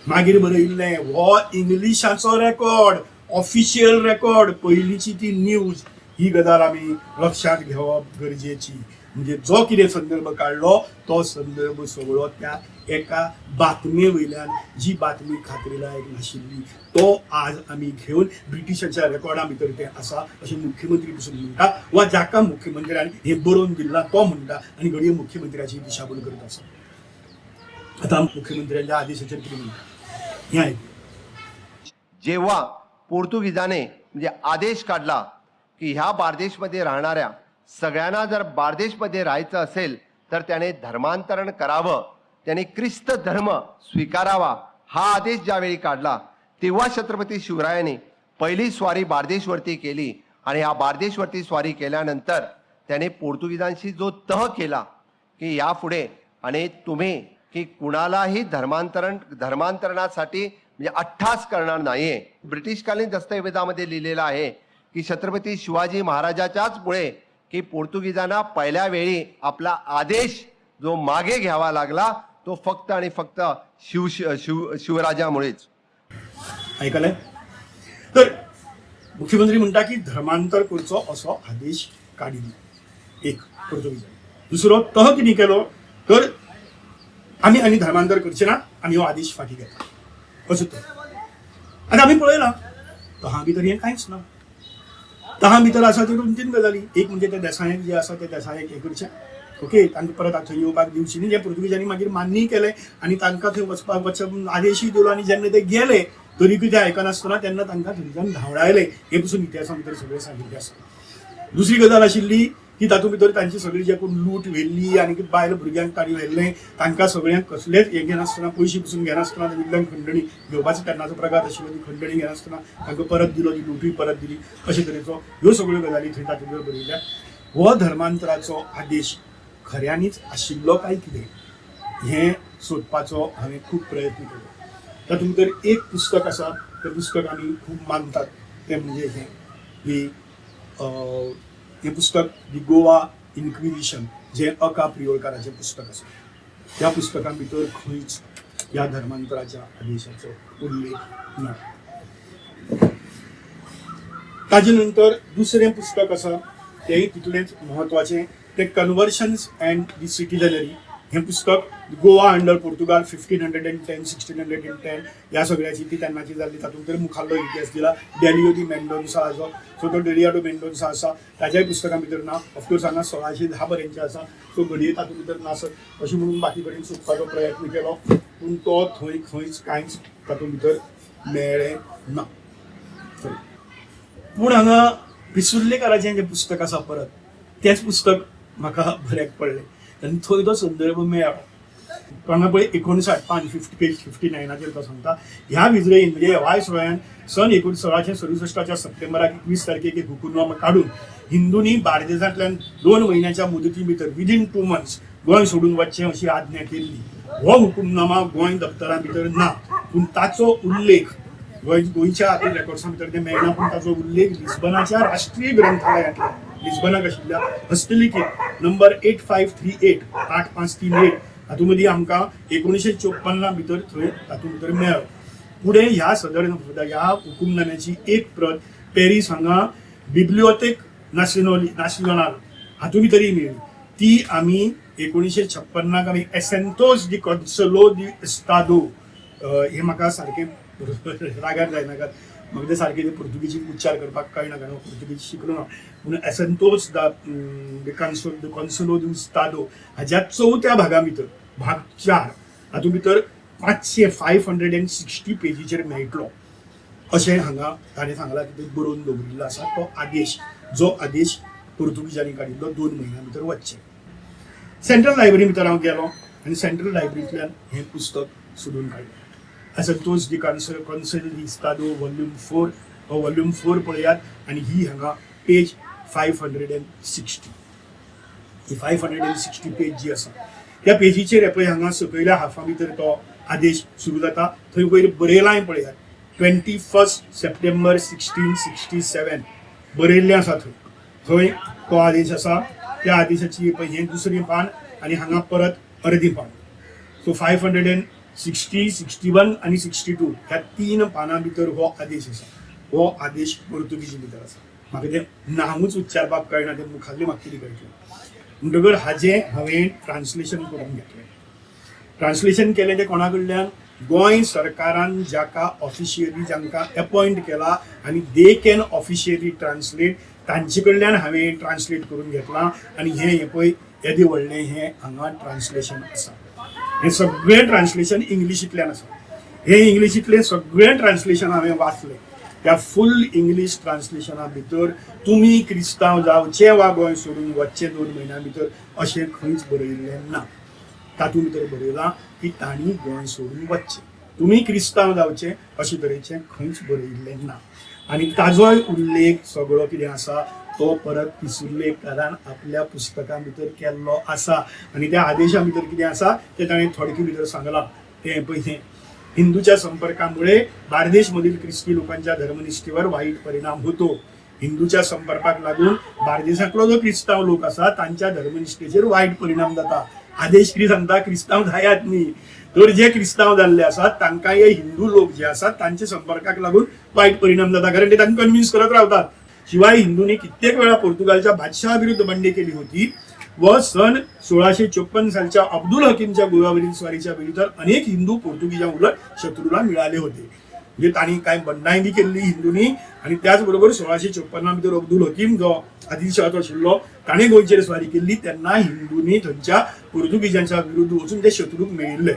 मागीर बरयल्लें हो इंग्लिशाचो रेकॉर्ड, ऑफिशियल रेकॉर्ड, पयलींची ती न्यूज. ही गजाल आमी लक्षांत घेवप गरजेची. म्हणजे जो कितें संदर्भ काडलो तो संदर्भ सगळो त्या एका बातमे वयल्यान, जी बातमी खात्रीलायक नाशिल्ली, तो आज आमी घेवन ब्रिटिशांच्या रेकॉर्डा भितर तें आसा अशें मुख्यमंत्री पसून म्हणटा, वा जाका मुख्यमंत्र्यान हें बरोवन दिलां तो म्हणटा, आनी घडये मुख्यमंत्र्याची दिशाभूल करता आसा. आता मुख्यमंत्र्यांच्या आदेशाचेर कितें म्हणटा हें आयकूया. जेव्हा पोर्तुगीजाने म्हणजे आदेश काढला की ह्या बार्देशमध्ये राहणाऱ्या सगळ्यांना जर बार्देशमध्ये राहायचं असेल तर त्याने धर्मांतरण करावं, त्याने ख्रिस्त धर्म स्वीकारावा, हा आदेश ज्यावेळी काढला तेव्हा छत्रपती शिवरायांनी पहिली स्वारी बार्देशवरती केली. आणि या बार्देशवरती स्वारी केल्यानंतर त्याने पोर्तुगीजांशी जो तह केला की यापुढे आणि तुम्ही की कुणालाही धर्मांतरणासाठी म्हणजे अट्टास करणार नाहीये. ब्रिटिशकालीन दस्तऐवजामध्ये लिहिलेलं आहे की छत्रपती शिवाजी महाराजाच्याच मुळे की पोर्तुगीजांना पहिल्या वेळी आपला आदेश जो मागे घ्यावा लागला तो फक्त आणि फक्त शिवराजामुळेच. आयकलें. तर मुख्यमंत्री म्हणटा की धर्मांतर करचो असो आदेश काडिल्लो एक पोर्तुगीजांनी. दुसरो तह कितें केलो तर आमी धर्मांतर करचे ना, आमी हो आदेश फाटीं घेता असो तो. आनी आमी पळयलां तहा भितर हें कांयच ना. तहा भितर आसा त्यो 2-3 गजाली. एक म्हणजे त्या देसायाक जे आसा त्या देसायाक हें करचें, ओके, तांकां परत थंय येवपाक दिवची न्ही, जे पुर्तुगीजांनी मागीर मान्यय केलें आनी तांकां थंय वचपाक आदेशूय दिलो. आनी जेन्ना ते गेले तरीकय ते आयकनासतना तेन्ना तांकां थंयच्यान धांवडायले. हे पसून इतिहासा भितर सगळें सांगिल्लें आसा. दुसरी गजाल आशिल्ली की तातूंत भितर तांची सगळी जे कोण लूट व्हेल्ली आनी बायल भुरग्यांक ताणी व्हेल्लें तांकां सगळ्यांक कसलेंच हें घेनासतना, पयशे पसून घेनासतना तांच्याकडल्यान खंडणी घेवपाचो तेन्नाचो प्रघात आशिल्लो. ती खंडणी घेनासतना तांकां परत दिलो, ती लुटूय परत दिली. अशे तरेचो ह्यो सगळ्यो गजाली थंय तातूंत भितर बरयल्या. हो धर्मांतराचो आदेश खऱ्यांनीच आशिल्लो काय कितें हें सोदपाचो हांवें खूब प्रयत्न केलो. तातूंत भितर एक पुस्तक आसा, तें पुस्तक आमी खूब मानतात, तें म्हणजे हें पुस्तक दी गोवा इन्क्विजिशन, जें अका प्रियोळकाराचें पुस्तक आसा. त्या पुस्तकां भितर खंयच ह्या धर्मांतराच्या आदेशाचो उल्लेख ना. ताजे नंतर दुसरें पुस्तक आसा तेंय तितलेंच म्हत्वाचें, तें कन्वर्शन्स अँड दी सिटिझनरी. हें पुस्तक गोवा अंडर पोर्तुगाल 1510-1610 ह्या सगळ्याची ती तेन्नाची जाल्ली. तातूंत तर मुखाल्लो इतिहास दिला. डेलियो दी मेंडोन्सा आसा, सो तो डेलियाडो मेंडोन्सा आसा, ताज्याय पुस्तकां भितर ना. ऑफकोर्स हांगा 1610 पर्यंतचे आसा, सो घडये तातूंत भितर नासत अशें म्हणून बाकी कडेन सोदपाचो प्रयत्न केलो, पूण तो थंय खंयच कांयच तातूंत भितर मेळ्ळें ना. पूण हांगा पिसुर्लेकाराचें जें पुस्तक आसा परत, तेंच पुस्तक म्हाका बऱ्याक पडलें आनी थंय तो संदर्भ मेळ्ळो. हांगा पळय 59 पेज 59 तो सांगता, ह्या विजरेन म्हणजे वायसरॉयान सन 1667 सप्टेंबराक 21 तारखेक एक हुकुमनामा काडून हिंदूंनी बार्देसांतल्यान 2 म्हयन्याच्या मुदती भितर विदीन 2 months गोंय सोडून वचचें अशी आज्ञा केल्ली. हो हुकुमनामा गोंय दप्तरां भितर ना, पूण ताचो उल्लेख गोंयच्या हातूंत रेकॉर्ड्सां भितर ते मेळना, पूण ताचो उल्लेख लिस्बनाच्या राष्ट्रीय ग्रंथालयांतल्यान लिस्बनाक आशिल्ल्या हस्तलिखीत नंबर 8538 हातूंत मदीं आमकां 1954 भितर थंय तातूंत भितर मेळ्ळो. फुडें ह्या सदर ह्या हुकुमनाम्याची एक प्रत पॅरीस हांगा बिब्लियोथेक नासियोनाल हातूंत भितरय मेळ्ळी. ती आमी 1956 आमी एसेंतोस दी कॉन्सलो दी एस्तादो, हें म्हाका सारकें रागार जायनाकात, म्हाका ते सारकें पुर्तुगीजींत उच्चार करपाक कळना कारण पुर्तुगीज शिकलो ना, पूण एसेंतोस द कॉन्सलो दी एस्तादो हाज्या 4थ्या भागा भितर भाग 4 हातूंत भितर 560 पेजीचेर मेळटलो अशें हांगा ताणें सांगलां की तें बरोवन दवरिल्लो आसा. तो आदेश, जो आदेश पुर्तुगीजांनी काडिल्लो 2 म्हयन्यां भितर वचचें. सेंट्रल लायब्ररी भितर हांव गेलो आनी सेंट्रल लायब्ररींतल्यान हें पुस्तक सोदून काडलें. एसेंतोस दी कॉन्सलो दी एस्तादो वॉल्यूम 4, हो वॉल्यूम 4 पळयात आनी ही हांगा पेज 560. ही 560 पेज जी आसा त्या पेजीचेर पळय हांगा सकयल्या हाफा भितर तो आदेश सुरू जाता. थंय वयर बरयलांय पळयात 21 सप्टेंबर 1667 बरयल्लें आसा. थंय तो आदेश आसा. त्या आदेशाची पळय हें दुसरें पान आनी हांगा परत अर्दें पान. सो 560, 61 आनी 62 ह्या 3 पानां भितर हो आदेश आसा. हो आदेश पुर्तुगीजी भितर आसा. म्हाका तें नांवूच उच्चारपाक कळना, तें मुखाल्लें म्हाका कितें कळटलें. म्हणटकर हाजें हांवें ट्रान्सलेशन करून घेतलें. ट्रान्सलेशन केलें तें कोणा कडल्यान, गोंय सरकारान जाका ऑफिशियली जांकां अपॉयंट केला आनी दे कॅन ऑफिशियली ट्रान्सलेट, तांचे कडल्यान हांवें ट्रान्सलेट करून घेतलां. आनी हें पळय येदें व्हडलें हें हांगा ट्रान्सलेशन आसा. हे सगळे ट्रान्सलेशन इंग्लिशींतल्यान आसा. हे इंग्लिशींतले सगळे ट्रान्सलेशन हांवें वाचले. त्या फुल इंग्लीश ट्रान्सलेशना भितर तुमी क्रिस्तांव जावचे वा गोंय सोडून वचचे 2 म्हयन्या भितर अशें खंयच बरयल्लें ना. तातूंत भितर बरयलां की तांणी गोंय सोडून वचचें, तुमी क्रिस्तांव जावचे अशे तरेचें खंयच बरयल्लें ना. आनी ताजोय उल्लेख सगळो कितें आसा तो परत पिसुर्लेकारान आपल्या पुस्तकां भितर केल्लो आसा. आनी त्या आदेशा भितर कितें आसा तें ताणें थोडके भितर सांगलां. तें पळय, हिंदूच्या संपर्कामुळे बार्देशमधील ख्रिस्ती लोकांच्या धर्मनिष्ठेवर वाईट परिणाम होतो. हिंदूच्या संपर्काक लागून बार्देशांतलो जो क्रिस्तांव लोक आसा तांच्या धर्मनिष्ठेचेर वाईट परिणाम जाता. आदेश कितें सांगता? क्रिस्तांव जायात न्ही. तर जे क्रिस्तांव जाल्ले आसात तांकां हे हिंदू लोक जे आसात तांच्या संपर्काक लागून वाईट परिणाम जाता, कारण ते तांकां कन्विन्स करत रावतात. शिवाय हिंदूंनी कित्येक वेळा पोर्तुगालच्या बादशाहा विरुद्ध बंडी केली होती व सन 1654 सालच्या अब्दुल हकीमच्या गोव्यावरील स्वारीच्या वेळी तर अनेक हिंदू पोर्तुगीजां उलट शत्रूला मिळाले होते. म्हणजे तांणी काय बंडाय बी केल्ली हिंदूंनी. आणि त्याचबरोबर 1654 भितर अब्दुल हकीम जो आदिलशाह आशिल्लो ताणें गोंयचेर स्वारी केल्ली तेन्ना हिंदूंनी थंयच्या पोर्तुगीजांच्या विरुद्ध वचून ते शत्रूक मेळिल्ले.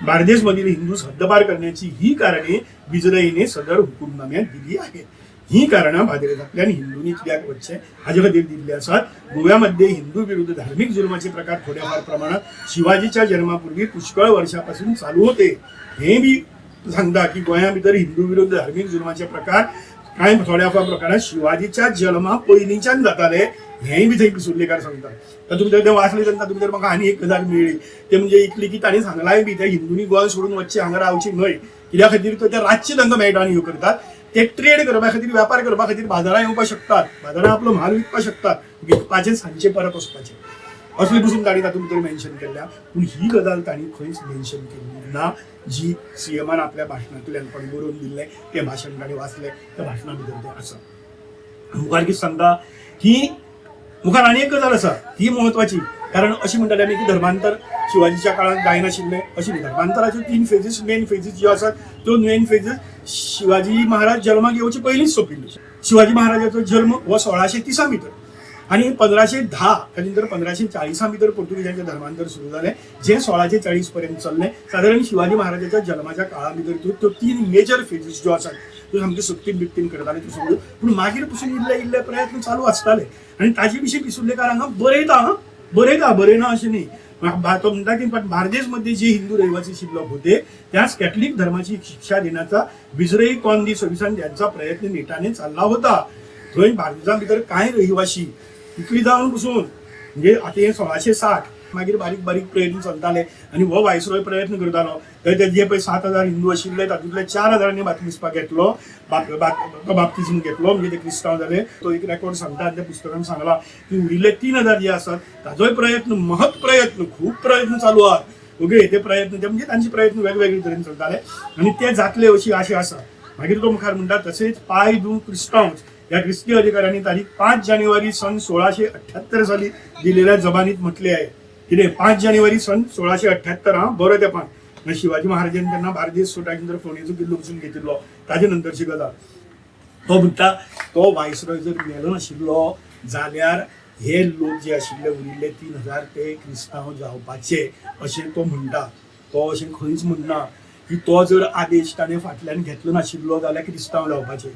बार्देस मधील हिंदूस हद्दपार करण्याची ही कारणे विजरईने सदर हुकूमनाम्यात दिली आहेत. ही कारणां बार्देसांतल्यान हिंदूंनी कित्याक वचचे हाजे खातीर दिल्ली आसात. गोव्यामध्ये हिंदू विरुद्ध धार्मिक जुलमाचे प्रकार थोड्याफार प्रमाणात शिवाजीच्या जन्मापूर्वी पुष्कळ वर्षापासून चालू होते. हे बी सांगता की गोंया भितर हिंदू विरुद्ध धार्मिक जुलमाचे प्रकार कांय थोड्याफार प्रकारात शिवाजीच्या जल्मा पयलींच्यान जाताले. हेंय बी थंय पिसुर्लेकार सांगतात. तातूंत भितर तें वाचलें तेन्ना तातूंत भितर म्हाका आनी एक गजाल मेळ्ळी. ते म्हणजे इतली की ताणें सांगलाय बी त्या हिंदूंनी गोंय सोडून वचचें, हांगा रावचें न्हय. कित्या खातीर तर ते रातचे तांकां मेळटा आनी ह्यो करतात. ते ट्रेड करपा खातीर, वेपार करपा खातीर बाजारांत येवपाक शकतात, बाजारांत आपलो म्हाल विकपाक शकतात, विकपाचें सांजचे परत वचपाचें असले पसून ताणें तातूंत भितर मेन्शन केल्या. पूण ही गजाल ताणीं खंयच मेन्शन केल्ली ना जी सीएमान आपल्या भाशणांतल्यान पण बरोवन दिल्लें. तें भाशण ताणें वाचलें, त्या भाशणा भितर तें आसा. मुखार कितें सांगता की मुखार आनी एक गजाल आसा ही म्हत्वाची. कारण अशें म्हणटाले आमी की धर्मांतर शिवाजीच्या काळांत जायनाशिल्लें. अशें न्ही. धर्मांतराच्यो 3 फेजीस, मेन फेजीस ज्यो आसात त्यो मेन फेजीस शिवाजी महाराज जल्माक येवचे पयलींच सोंपिल्ल्यो. शिवाजी महाराजाचो जल्म हो 1630 भितर आनी 1510 ताचे नंतर 1540 भितर पोर्तुगीजांचें धर्मांतर सुरू जालें, जें 1640 पर्यंत चल्लें. सादारण शिवाजी महाराजाच्या जल्माच्या काळा भितर त्यो 3 मेजर फेजीस ज्यो आसात त्यो सामक्यो सक्तीन बिकतीन करताले त्यो सगळ्यो. पूण मागीर पसून इल्ले प्रयत्न चालू आसताले. आनी ताजे विशीं पिसुर्लेकार हांगा बरयता बरयना अशें न्ही. तो म्हणटा की बार्देसमध्ये जे हिंदू रहिवासी शिल्लक होते त्यास कॅथलिक धर्माची शिक्षा देण्याचा विजरई कॉन 26 यांचा प्रयत्न नेटाने चालला होता. थंय बार्देसा भितर कांय रहिवासी इकडी जावन बसून म्हणजे आता हे 1660 मागीर बारीक बारीक प्रयत्न चलताले आनी हो वायसरॉय प्रयत्न करतालो. थंय ते जे पळय 7000 हिंदू आशिल्ले तातूंतले 4000 बातमिसपाक घेतलो, बाप्तिझम घेतलो, म्हणजे ते क्रिस्तांव जाले. तो एक रेकॉर्ड सांगता. त्या पुस्तकान सांगला की उरिल्ले 3000 जे आसात ताजोय प्रयत्न खूप प्रयत्न चालू आहात. ओके, ते प्रयत्न ते म्हणजे तांचे प्रयत्न वेगवेगळे तरेन चलताले आनी ते जातले अशी आशा आसा. मागीर तो मुखार म्हणटा तशेंच पाय दू क्रिस्तांव या ख्रिस्ती अधिकाऱ्यांनी तारीख 5 जानेवारी सन 1678 साली दिलेल्या जबानीत म्हटले आहे. कितें 5 जानेवारी सन 1678 बरो तेंपान शिवाजी महाराजांनी तेन्ना बार्देस सोडटाच्या नंतर फोंडेचो किल्लो वचून घेतिल्लो. ताजे नंतरची गजाल तो म्हणटा तो वायसरॉय जर मेलो नाशिल्लो जाल्यार हे लोक जे आशिल्ले उरिल्ले 3000 ते क्रिस्तांव जावपाचे अशें तो म्हणटा. तो अशें खंयच म्हणना की तो जर आदेश ताणें फाटल्यान घेतलो नाशिल्लो जाल्यार क्रिस्तांव जावपाचे.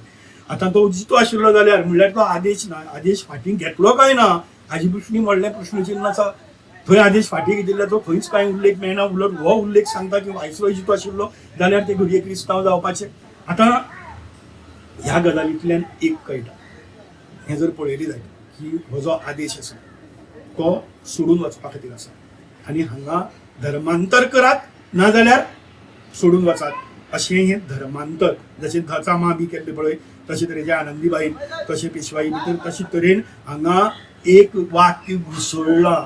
आतां तो जितो आशिल्लो जाल्यार म्हणल्यार तो आदेश फाटीं घेतलो काय ना हाजे विशीं व्हडलें प्रश्नचिन्ह आसा. थंय आदेश फाटीं घेतिल्ल्याचो खंयच कांय उल्लेख मेळना. उलट हो उल्लेख सांगता की वायसरॉय जितो आशिल्लो जाल्यार ते घडये क्रिस्तांव जावपाचे. आतां ह्या गजालींतल्यान एक कळटा, हें जर पळयलें जायत की हो जो आदेश आसा तो सोडून वचपा खातीर आसा. आनी हांगा धर्मांतर करात नाजाल्यार सोडून वचात अशें हें धर्मांतर जशें धचामा बी केल्लें पळय तशे तरेचे आनंदीबाईन तशें पेशवाई भितर तशे तरेन हांगा एक वाक्य घुसळ्ळां.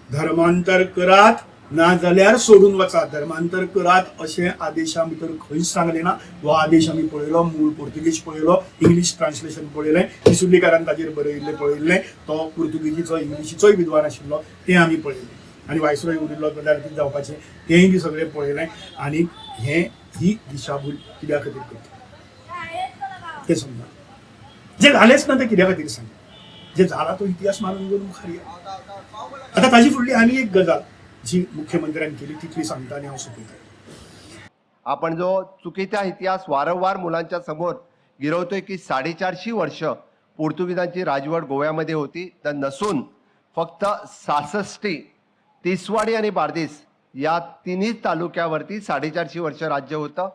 धर्मांतर करात नाजाल्यार सोडून वचात. धर्मांतर करात अशें आदेशा भितर खंयच सांगलें ना. हो आदेश आमी पळयलो, मूळ पोर्तुगीज पळयलो, इंग्लीश ट्रान्सलेशन पळयलें, पिसुर्लेकारान ताचेर बरयल्लें पळयल्लें. तो पोर्तुगीजीचो इंग्लिशीचोय विद्वान आशिल्लो तें आमी पळयलें. आनी वायसरॉय उरिल्लो जाल्यार कितें जावपाचें तेंय बी सगळें पळयलें. आनी ही दिशाभूल कित्या खातीर करता तें समजा. जे जालेंच ना तें कित्या खातीर सांग. जे जाला तो इतिहास मानून घेवन मुखार या. आतां ताजी फुडली आनी एक गजाल जी मुख्यमंत्र्यांनी केली तितली सांगता आनी हांव सोंपयतां. आपण जो चुकीचा इतिहास वारंवार मुलांच्या समोर गिरवतोय की 450 वर्ष पोर्तुगीजांची राजवट गोव्यामध्ये होती, तर नसून फक्त 66, तिसवाडी आणि बार्देस या तिन्ही तालुक्यावरती 450 वर्ष राज्य होतं.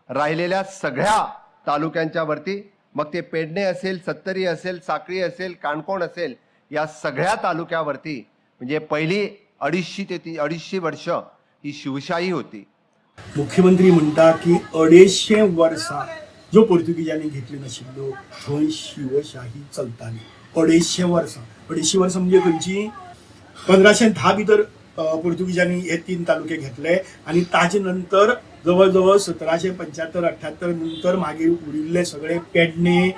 राहिलेल्या सगळ्या तालुक्यांच्या वरती, मग ते पेडणे असेल, सत्तरी असेल, साखळी असेल, काणकोण असेल, या सगळ्या तालुक्यावरती म्हणजे पहिली 250 वर्ष ही शिवशाही होती. मुख्यमंत्री म्हणटा की 250 वर्सां ज्यो पोर्तुगीजांनी घेतली नाशिल्ल्यो थंय शिवशाही चलताली. 250 वर्सां. 250 वर्सां म्हणजे खंयची? 1510 भितर पोर्तुगीजांनी हे 3 तालुके घेतले आणि ताजे नंतर जवळ जवळ 1775-78 नंतर मागीर उरिल्ले सगळे पेडणे,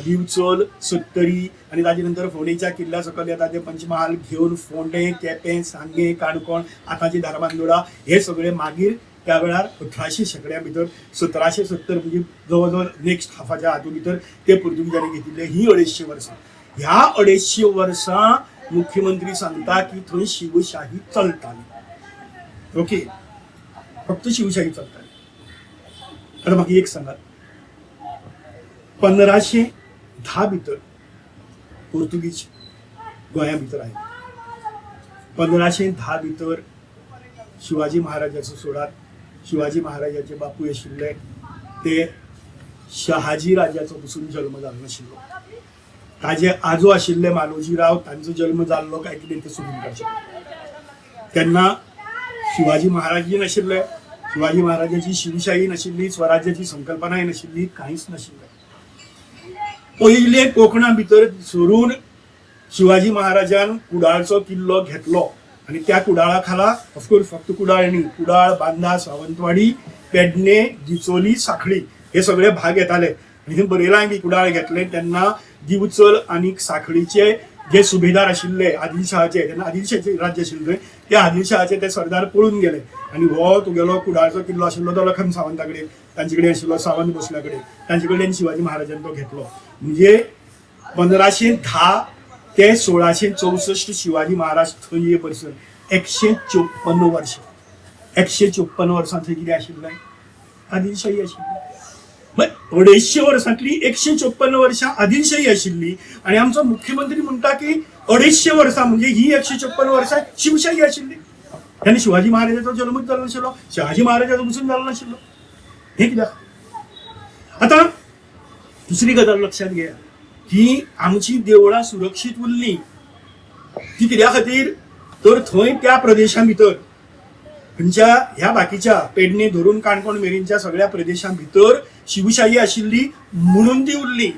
दिवचल, सत्तरी आणि ताजे नंतर फोंडेच्या किल्ल्या सकयल येता ते पंचमहाल घेवन फोंडे, केपें, सांगे, काणकोण, आतांची धारबांदोडा हे सगळे मागीर त्या वेळार 1800 शेकड्या भितर 1770 म्हणजे जवळ जवळ नेक्स्ट हाफाच्या हातूंत भितर ते पोर्तुगीजांनी घेतिल्ले ही 250 वर्सां. ह्या 250 वर्सां मुख्यमंत्री सांगता की थंय शिवशाही चलताली. ओके, फक्त शिवशाही चलताली. आता म्हाका एक सांगात, 1510 भितर पोर्तुगीज गोंया भितर आयले. 1510 भितर शिवाजी महाराजाचो सोडात. शिवाजी महाराजाचे बापूय आशिल्ले ते शहाजी राजाचो पसून जल्म जालो नाशिल्लो. ताजे आजो आशिल्ले मालोजीराव, तांचो जल्म जाल्लो काय कितें ते सोदून काडचे. तेन्ना शिवाजी महाराजय नाशिल्ले, शिवाजी महाराजाची शिवशाही नाशिल्ली, स्वराज्याची संकल्पनाय नाशिल्ली, कांयच नाशिल्लें. पयले कोकणा भितर सरून शिवाजी महाराजान कुडाळचो किल्लो घेतलो आणि त्या कुडाळा खाला ऑफकोर्स फक्त कुडाळ न्ही, कुडाळ, बांदा, सावंतवाडी, पेडणे, दिचोली, साखळी हे सगळे भाग येताले. आणि बरयलाय बी कुडाळ घेतले तेन्ना दिवचल आणि साखळीचे जे सुभेदार आशिल्ले आदिलशहाचे, तेन्ना आदिलशहाचे राज्य आशिल्ले, त्या आदिलशहाचे ते सरदार पळून गेले आणि हो तुगेलो कुडाळचो किल्लो आशिल्लो तो लखन सावंता कडेन, तांचे कडेन आशिल्लो सावंत भोसल्या कडेन, तांचे कडल्यान शिवाजी महाराजान तो घेतलो. म्हणजे 1510 ते 1664 शिवाजी महाराज थंय ये पर्सन 154 वर्ष. 154 वर्सां थंय कितें आशिल्लें? आदिलशाही आशिल्ली. 250 वर्सांतली 154 वर्सां आदिलशाही आशिल्ली आणि आमचो मुख्यमंत्री म्हणटा की 250 वर्सां म्हणजे ही 154 वर्सां शिवशाही आशिल्ली. आनी शिवाजी महाराजाचो जल्मच जालो नाशिल्लो, शहाजी महाराजाचो पसून जालो नाशिल्लो. हे कित्याक? आता दुसरी गजाल लक्षात घ्या की आमची देवळां सुरक्षीत उरली ती कित्या खातीर? तर थंय त्या प्रदेशां भितर खंयच्या ह्या बाकीच्या पेडणे धरून काणकोण मेरेनच्या सगळ्या प्रदेशां भितर शिवशाही आशिल्ली म्हणून ती उरली.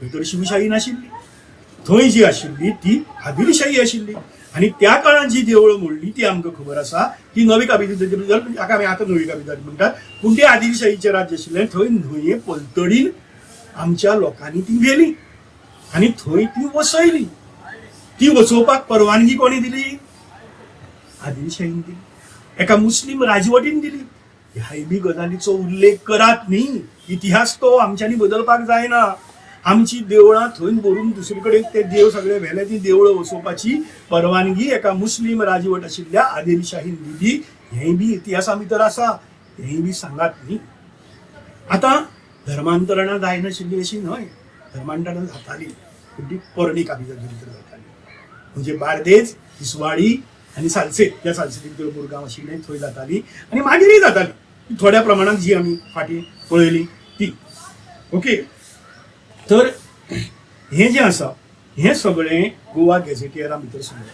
थंय तर शिवशाही नाशिल्ली. थंय जी आशिल्ली ती आदिलशाही आशिल्ली आणि त्या काळात जी देवळं मोडली ती आमकां खबर आसा. ती नवी काबिजाची हाका आमी आतां नवी काबिजात म्हणटात, पूण ती आदिलशाहीचें राज्य आशिल्लें. थंय न्हंये पलतडीन आमच्या लोकांनी ती व्हेली आणि थंय ती वसयली. ती वचोवपाक परवानगी कोणी दिली? आदिलशाहीन दिली, एका मुस्लिम राजवटीन दिली. ह्याय बी गजालीचो उल्लेख करात न्ही. इतिहास तो आमच्यांनी बदलपाक जायना. आमची देवळां थंय भरून दुसरे कडेन ते देव सगळे व्हेले. ती देवळं वचोवपाची परवानगी एका मुस्लिम राजवट आशिल्ल्या आदिलशाहीन दिली. हेंय बी इतिहासा भितर आसा. हेंय बी सांगात न्ही. आता धर्मांतरणां जायनाशिल्ली अशी न्हय, धर्मांतरणां जाताली पूण ती पोरणी काबिजाची भितर जाताली. म्हणजे बार्देज, तिसवाडी आणि सालसेत, त्या सालसेती भितर मुरगांव आशिल्लें थंय जाताली आणि मागीरय जाताली थोड्या प्रमाणात जी आमी फाटीं पळयली ती. ओके, तर हे जे आसा हे सगळें गोवा गॅझेटियरा भितर सांगलें.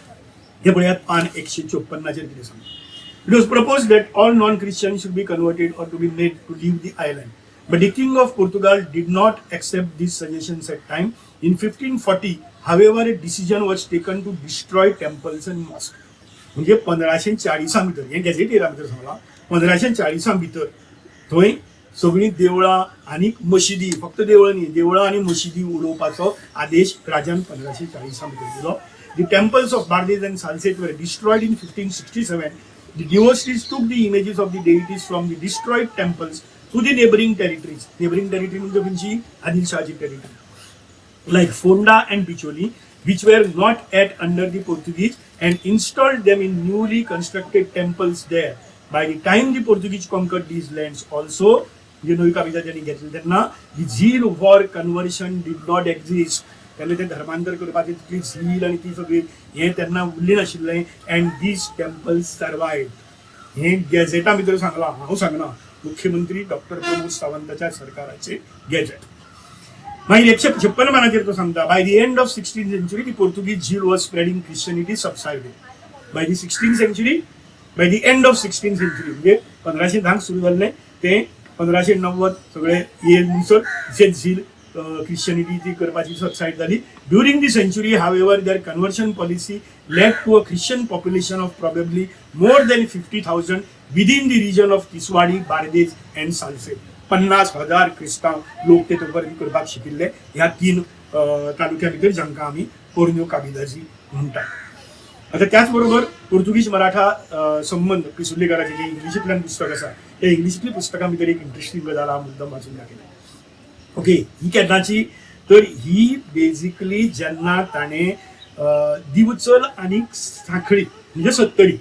हे पळयात पान 154 कितें सांगलें. It was proposed that all non Christian should be converted or to be made to leave the island. But the King of Portugal did not accept these suggestions at time. In 1540, however, a decision was taken to destroy temples and mosques. म्हणजे 1540 भितर हे गॅझेटियरा भितर सांगलां. 1540 भितर थंय सगळीं देवळां आनी मशिदी, फक्त देवळां न्ही, देवळां आनी मशिदी उडोवपाचो आदेश राजान 1540 भितर दिलो. The temples of Bardez and Salsette were destroyed in 1567. The devotees took the images of the deities from the destroyed temples to the neighboring territories. Neighboring territory म्हणजे खंयची? आदिलशाहाची territory. Like Fonda and Bicholi, which were not yet under the Portuguese and installed them in newly constructed temples there. By the time the Portuguese conquered these lands also, जे नवी काबिजा ज्यांनी घेतली त्यांना ही झील for conversion did not exist. त्यांना ते धर्मांतर करपाची तितली झील आणि ती सगळी हे त्यांना उरली नाशिल्लें. And these temples survived. हे गॅझेटा भितर सांगलां, हांव सांगना, मुख्यमंत्री डॉक्टर प्रमोद सावंताच्या सरकाराचे गॅझेट. मागीर 156 पानाचेर तो सांगता, by the end of 16th century the Portuguese zeal was spreading Christianity subsided. By the 16th century, by the end of 16th century म्हणजे 1510 सुरू जाल्लें ते 1590 सगळे येल मुसर जे झील क्रिश्चियनिटी ती करपाची सबसायड जाली. During the century however their conversion policy led to a Christian population of probably more than 50,000 within the region of Tiswadi, Bardez and Salcete. 50,000 क्रिस्तांव लोक ते तोपर्यंत करपाक शिकिल्ले ह्या 3 तालुक्या भितर जांकां आमी पोरन्यो काबिजाजी म्हणटात. आता त्याचबरोबर पोर्तुगीज मराठा संबंध पिसुर्लेकाराचें जे इंग्लिशींतल्यान पुस्तक आसा त्या इंग्लिशींतल्या पुस्तकां भितर एक इंट्रस्टिंग गजाल हांव मुद्दम वाचून दाखयलें. ओके, ही केन्नाची तर ही बेजिकली जेन्ना ताणें दिवचल आनी सांखळी म्हणजे 70,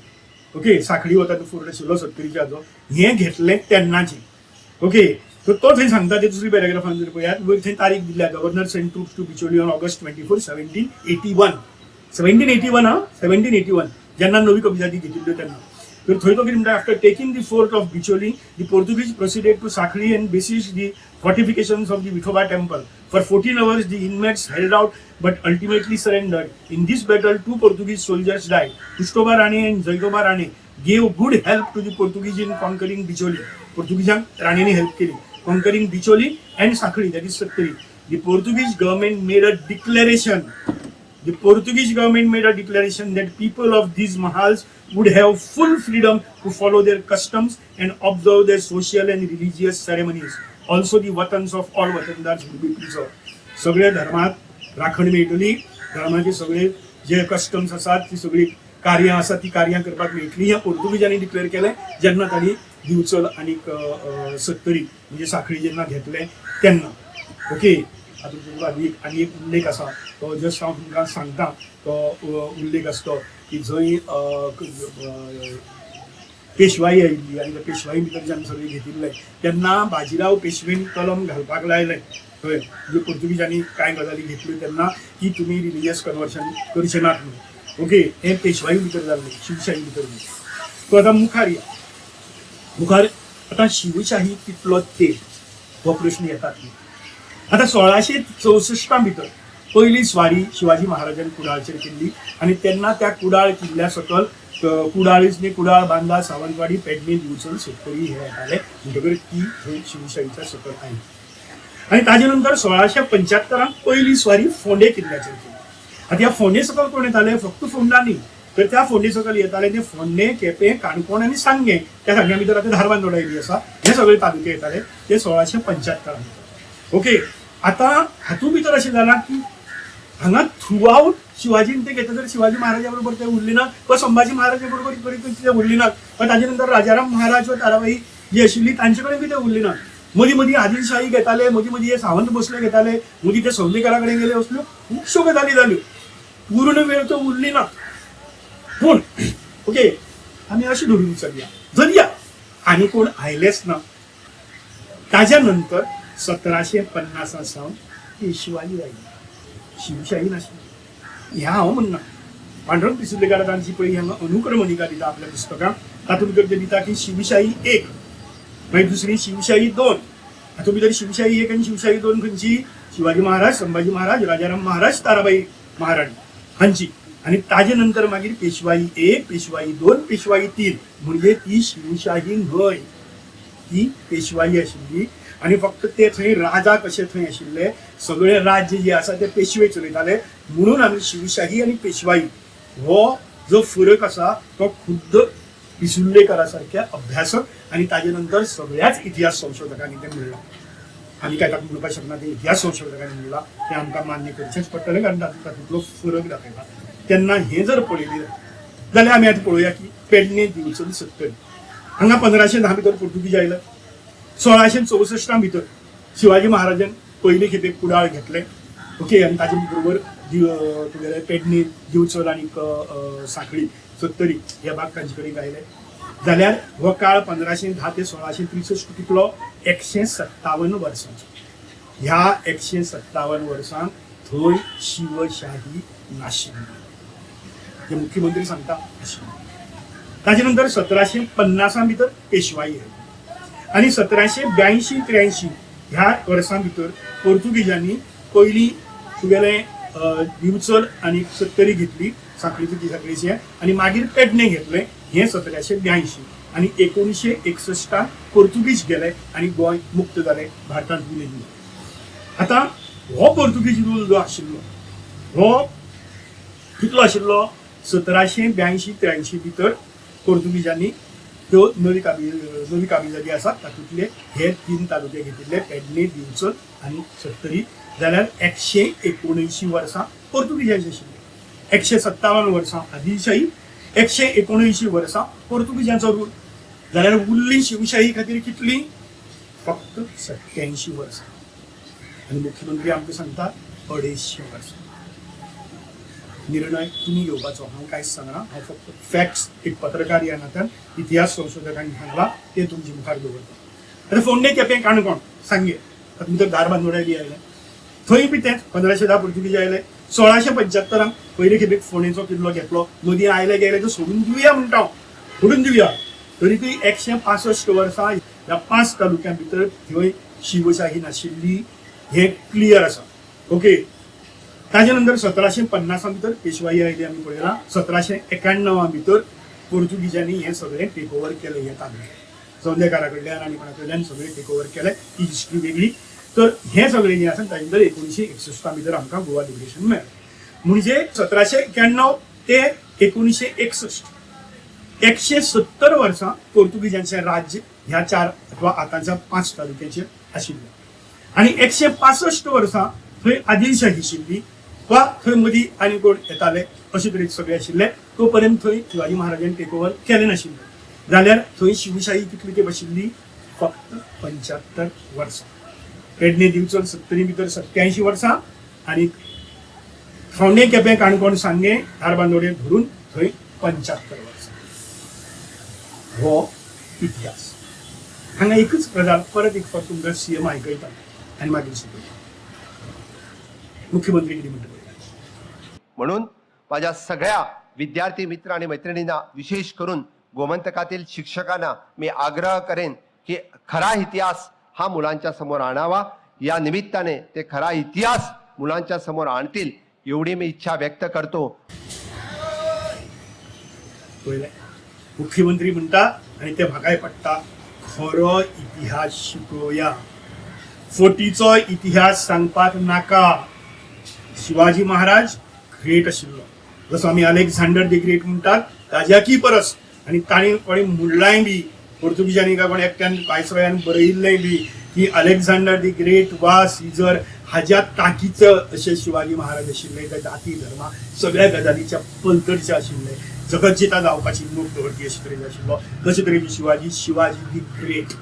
ओके, सांखळी वता तो फोर्ट आशिल्लो 70च्या हाजो, हें घेतलें तेन्नाची. ओके, तो थंय सांगता ते दुसरी पॅराग्राफान जर पळयात वयर थंय तारीख दिल्या, governor sent troops to Bicholim on August 24, 1781. 1781 जेन्ना नवी कबिजाती घेतिल्ल्यो तेन्ना. तर थंय तो कितें म्हणटा, after taking the fort of Bicholim the Portuguese proceeded to Sanquelim and besieged the fortifications of the Vithoba temple. For 14 hours the inmates held out but ultimately surrendered. In this battle 2 Portuguese soldiers died. Cristobal Rane and Zaidoba Rane gave good help to the Portuguese in conquering Bicholi. Portuguese Rane help केली conquering Bicholi and Sakri, that is Sattari. The Portuguese government made a declaration. The Portuguese government made a declaration that people of these mahals would have full freedom to follow their customs and observe their social and religious ceremonies. Also the watans of all watandars would be preserved. सगळे धर्मात राखण मेळटली, धर्माचे सगळे जे customs आसात ती सगळी कार्यां आसात ती कार्यां करपाक मेळटली. ह्या पोर्तुगीजांनी डिक्लेअर केलें जेन्ना तांणी दिवचल आनी 70 म्हणजे सांखळी जेन्ना घेतले तेन्ना. ओके, हातूंत आनी एक उल्लेख आसा तो जस्ट हांव तुमकां सांगता. तो उल्लेख आसा तो की जंय पेशवाई आयिल्ली आनी त्या पेशवाई भितर जेन्ना सगळें घेतिल्लें तेन्ना बाजीराव पेशवेन कलम घालपाक लायलें थंय. म्हणजे पोर्तुगीजांनी कांय गजाली घेतल्यो तेन्ना की तुमी रिलिजियस कन्वर्शन करचे नात म्हणून. ओके, हें पेशवाई भितर जाल्लें, शिवशाही भितर. तो आतां मुखार या. मुखार आतां शिवशाही कितलो तेल हो प्रश्न येतात. आतां 1664 भितर पयली स्वारी शिवाजी महाराजांनी कुडाळचेर केल्ली आनी तेन्ना त्या कुडाळ किल्ल्या सकल कुडाळीसने कुडाळ, बांदा, सावंतवाडी, पेडणे, दिवचल, सत्तरी हे येताले. म्हणटकर ती थंय शिवशाहीच्या सकल आयली. आनी ताजे नंतर 1675 पयली स्वारी फोंडे किल्ल्याचेर केली. आतां ह्या फोंडे सकल कोण येताले, फक्त फोंडा न्ही तर त्या फोंडे सकल येताले ते फोंडे, केपें, काणकोण आनी सांगें. त्या सांग्या भितर आतां धारबांद जोडायली आसा. हे सगळे तालुके येताले ते 1675 भितर. ओके, आतां हातूंत भितर अशें जालां की हांगा थ्रू आउट शिवाजीन ते घेता तर शिवाजी महाराजा बरोबर ते उरली ना, वा संभाजी महाराजा बरोबर ते उरली ना, वा ताजे नंतर राजाराम महाराज वा ताराबाई जी आशिल्ली तांचे कडेन बी ते उरली ना. मदीं मदीं आदिलशाही घेताले, मदीं मदीं हे सावंत भोसले घेताले, मदीं ते सौंदेकारा कडेन गेले, असल्यो खुबश्यो गजाली जाल्यो. पूर्ण वेळ तो उरली ना. पूण ओके, आमी अशें धरून चलया जर आनी कोण आयलेच ना. ताज्या नंतर 1750 सावन पेशवाई आयली, शिवशाही नाशिल्ली. ह्या हांव म्हणना. पांडुरंग पिसुर्लेकार तांची पळय हांगा अनुक्रमणिका दिता आपल्या पुस्तकांत. तातूंत भितर ते दिता की शिवशाही 1, मागीर दुसरी शिवशाही 2. हातूंत भितर शिवशाही 1 आनी शिवशाही 2 खंयची, शिवाजी महाराज, संभाजी महाराज, राजाराम महाराज, ताराबाई महाराणी हांची. आनी ताजे नंतर मागीर पेशवाई 1, पेशवाई 2, पेशवाई 3 म्हणजे ती शिवशाही न्हय, ती पेशवाई आशिल्ली. आनी फक्त ते थंय राजा कशे थंय आशिल्ले, सगळे राज्य जे आसा ते पेशवे चलयताले. म्हणून आमी शिवशाही आनी पेशवाई हो जो फरक आसा तो खुद्द पिसुर्लेकारा सारक्या अभ्यासक आनी ताजे नंतर सगळ्याच इतिहास संशोधकांनी ते म्हणला. आमी काय ताका म्हणपाक शकना ते इतिहास संशोधकांनी म्हणला, ते आमकां मान्य करचेंच पडटलें कारण तातूंतलो फरक दाखयता. तेन्ना हें जर पळयलें जाल्यार आमी आतां पळोवया की पेडणे, दिवचल, सत्तरी हांगा 1510 भितर पोर्तुगीज आयले. 1664 भितर शिवाजी महाराजान पयले खेपे कुडाळ घेतले. ओके, आनी ताजे बरोबर तुगेले पेडणे दिवचल आनी सांखळी सत्तरी हे भाग तांचे कडेन गायले जाल्यार हो काळ 1510 ते 1663 कितलो 157 वर्सांचो. ह्या 157 वर्सांक थंय शिवशाही नाशिल्ली हे मुख्यमंत्री सांगता आशिल्ले. ताजे नंतर 1750 भितर पेशवाई आयली आनी 1782-83 ह्या वर्सां भितर पोर्तुगीजांनी पयली तुगेले दिवचल आनी सत्तरी घेतली सांखळीची सांखळीचे आनी मागीर पेडणे घेतले हे 1782 आनी 1961 पोर्तुगीज गेले आनी गोंय मुक्त जाले भारतांत विलीन जाले. आता हो पोर्तुगीज रूल जो आशिल्लो हो कितलो आशिल्लो 1782-83 भितर पोर्तुगीजांनी त्यो नवी काबिजादी आसात तातूंतले हे 3 तालुके घेतिल्ले पेडणे दिवचल आनी सत्तरी जाल्यार 179 वर्सां पोर्तुगीजांची आशिल्ली. 157 वर्सां आदिलशाही 179 वर्सां पोर्तुगीजांचो रूल जाल्यार उरली शिवशाही खातीर कितली फक्त 87 वर्सां आनी मुख्यमंत्री आमकां सांगता 250 वर्सां. निर्णय तुमी घेवपाचो हांव कांयच सांगना हांव फक्त फॅक्ट्स एक पत्रकार ह्या नात्यान इतिहास संशोधकांनी सांगला ते तुमचे मुखार दवरता. आतां फोंडे केपें काणकोण सांगे तातूंत भितर धारबांदोड्या बी आयले थंय बी तेंच 1510 पोर्तुगीज आयले. 1675 पयले खेपेक फोंडेचो किल्लो घेतलो मदीं आयले गेले तो सोडून दिवया म्हणटा हांव सोडून दिवया तरीकय 165 वर्सां ह्या 5 तालुक्यां भितर थंय शिवशाही नाशिल्ली हे क्लियर आसा. ओके ताजे नंतर 1750 भितर पेशवाई आयली आमी पळयलां. 1791 भितर पोर्तुगीजांनी हे सगळें टेक ओवर केलें हे तालुके चौंदेकारा कडल्यान आनी कोणा कडल्यान सगळें टेक ओवर केलें ही हिस्ट्री वेगळी. तर हे सगळें जें आसा ताजे नंतर 1961 भितर आमकां गोवा लिबरेशन मेळ्ळें म्हणजे 1791 ते 1961 170 वर्सां पोर्तुगीजांचें राज्य ह्या 4 अथवा आतांच्या 5 तालुक्यांचेर आशिल्लें आनी 165 वर्सां थंय आदिलशाही आशिल्ली वा थंय मदीं आनी कोण येताले अशे तरेन सगळें आशिल्लें. तो पर्यंत थंय शिवाजी महाराजांनी टेक ओवर केलें नाशिल्लें जाल्यार थंय शिवशाही कितली तेंप आशिल्ली फक्त 75 वर्सां. पेडणे दिवचल सत्तरी भितर 87 वर्सां आनी फोंडे केपें काणकोण सांगे धारबांदोडे धरून थंय 75 वर्सां. हो इतिहास. हांगा एकच गजाल परत एक फावट तुमकां सीएम आयकयता आनी मागीर शिकयता मुख्यमंत्री कितें म्हणटा म्हणून माझ्या सगळ्या विद्यार्थी मित्र आणि मैत्रिणींना विशेष करून गोमंतकातील शिक्षकांना मी आग्रह करेन की खरा इतिहास हा मुलांच्या समोर आणावा. या निमित्ताने ते खरा इतिहास मुलांच्या समोर आणतील एवढी मी इच्छा व्यक्त करतो. मुख्यमंत्री म्हणटा आणि ते म्हाकाय पडटा खरो इतिहास शिकोवया फोटीचो इतिहास सांगपाक नाका. शिवाजी महाराज ग्रेट आशिल्लो जसो आमी अलेक्झांडर द ग्रेट म्हणटात ताज्याकी परस आनी ताणें कोणी म्हणलाय बी पोर्तुगीजांनी काय कोण एकट्यान वायसरॉयान बरयल्लें बी की अलेक्झांडर द ग्रेट वा सीझर हाज्या ताकीचं अशें शिवाजी महाराज आशिल्ले ते जाती धर्मा सगळ्या गजालीच्या पलतडचे आशिल्ले जगत जिता जावपाची लोक दवरपी अशे तरेन आशिल्लो. तशे तरेन शिवाजी द ग्रेट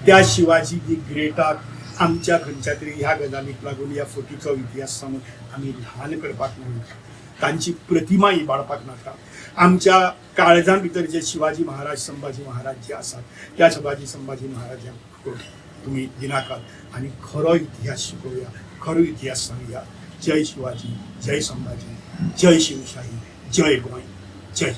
त्या शिवाजी द ग्रेटाक आमच्या खंयच्या तरी ह्या गजालीक लागून ह्या फोटीचो इतिहास सांगून आमी ल्हान करपाक नाका तांची प्रतिमा इबाडपाक नाका. आमच्या काळजां भितर जे शिवाजी महाराज संभाजी महाराज जे आसात त्या संभाजी महाराजांक तुमी दिनाकात आनी खरो इतिहास शिकोवया खरो इतिहास सांगया. जय शिवाजी जय संभाजी जय शिवशाही जय गोंय जय.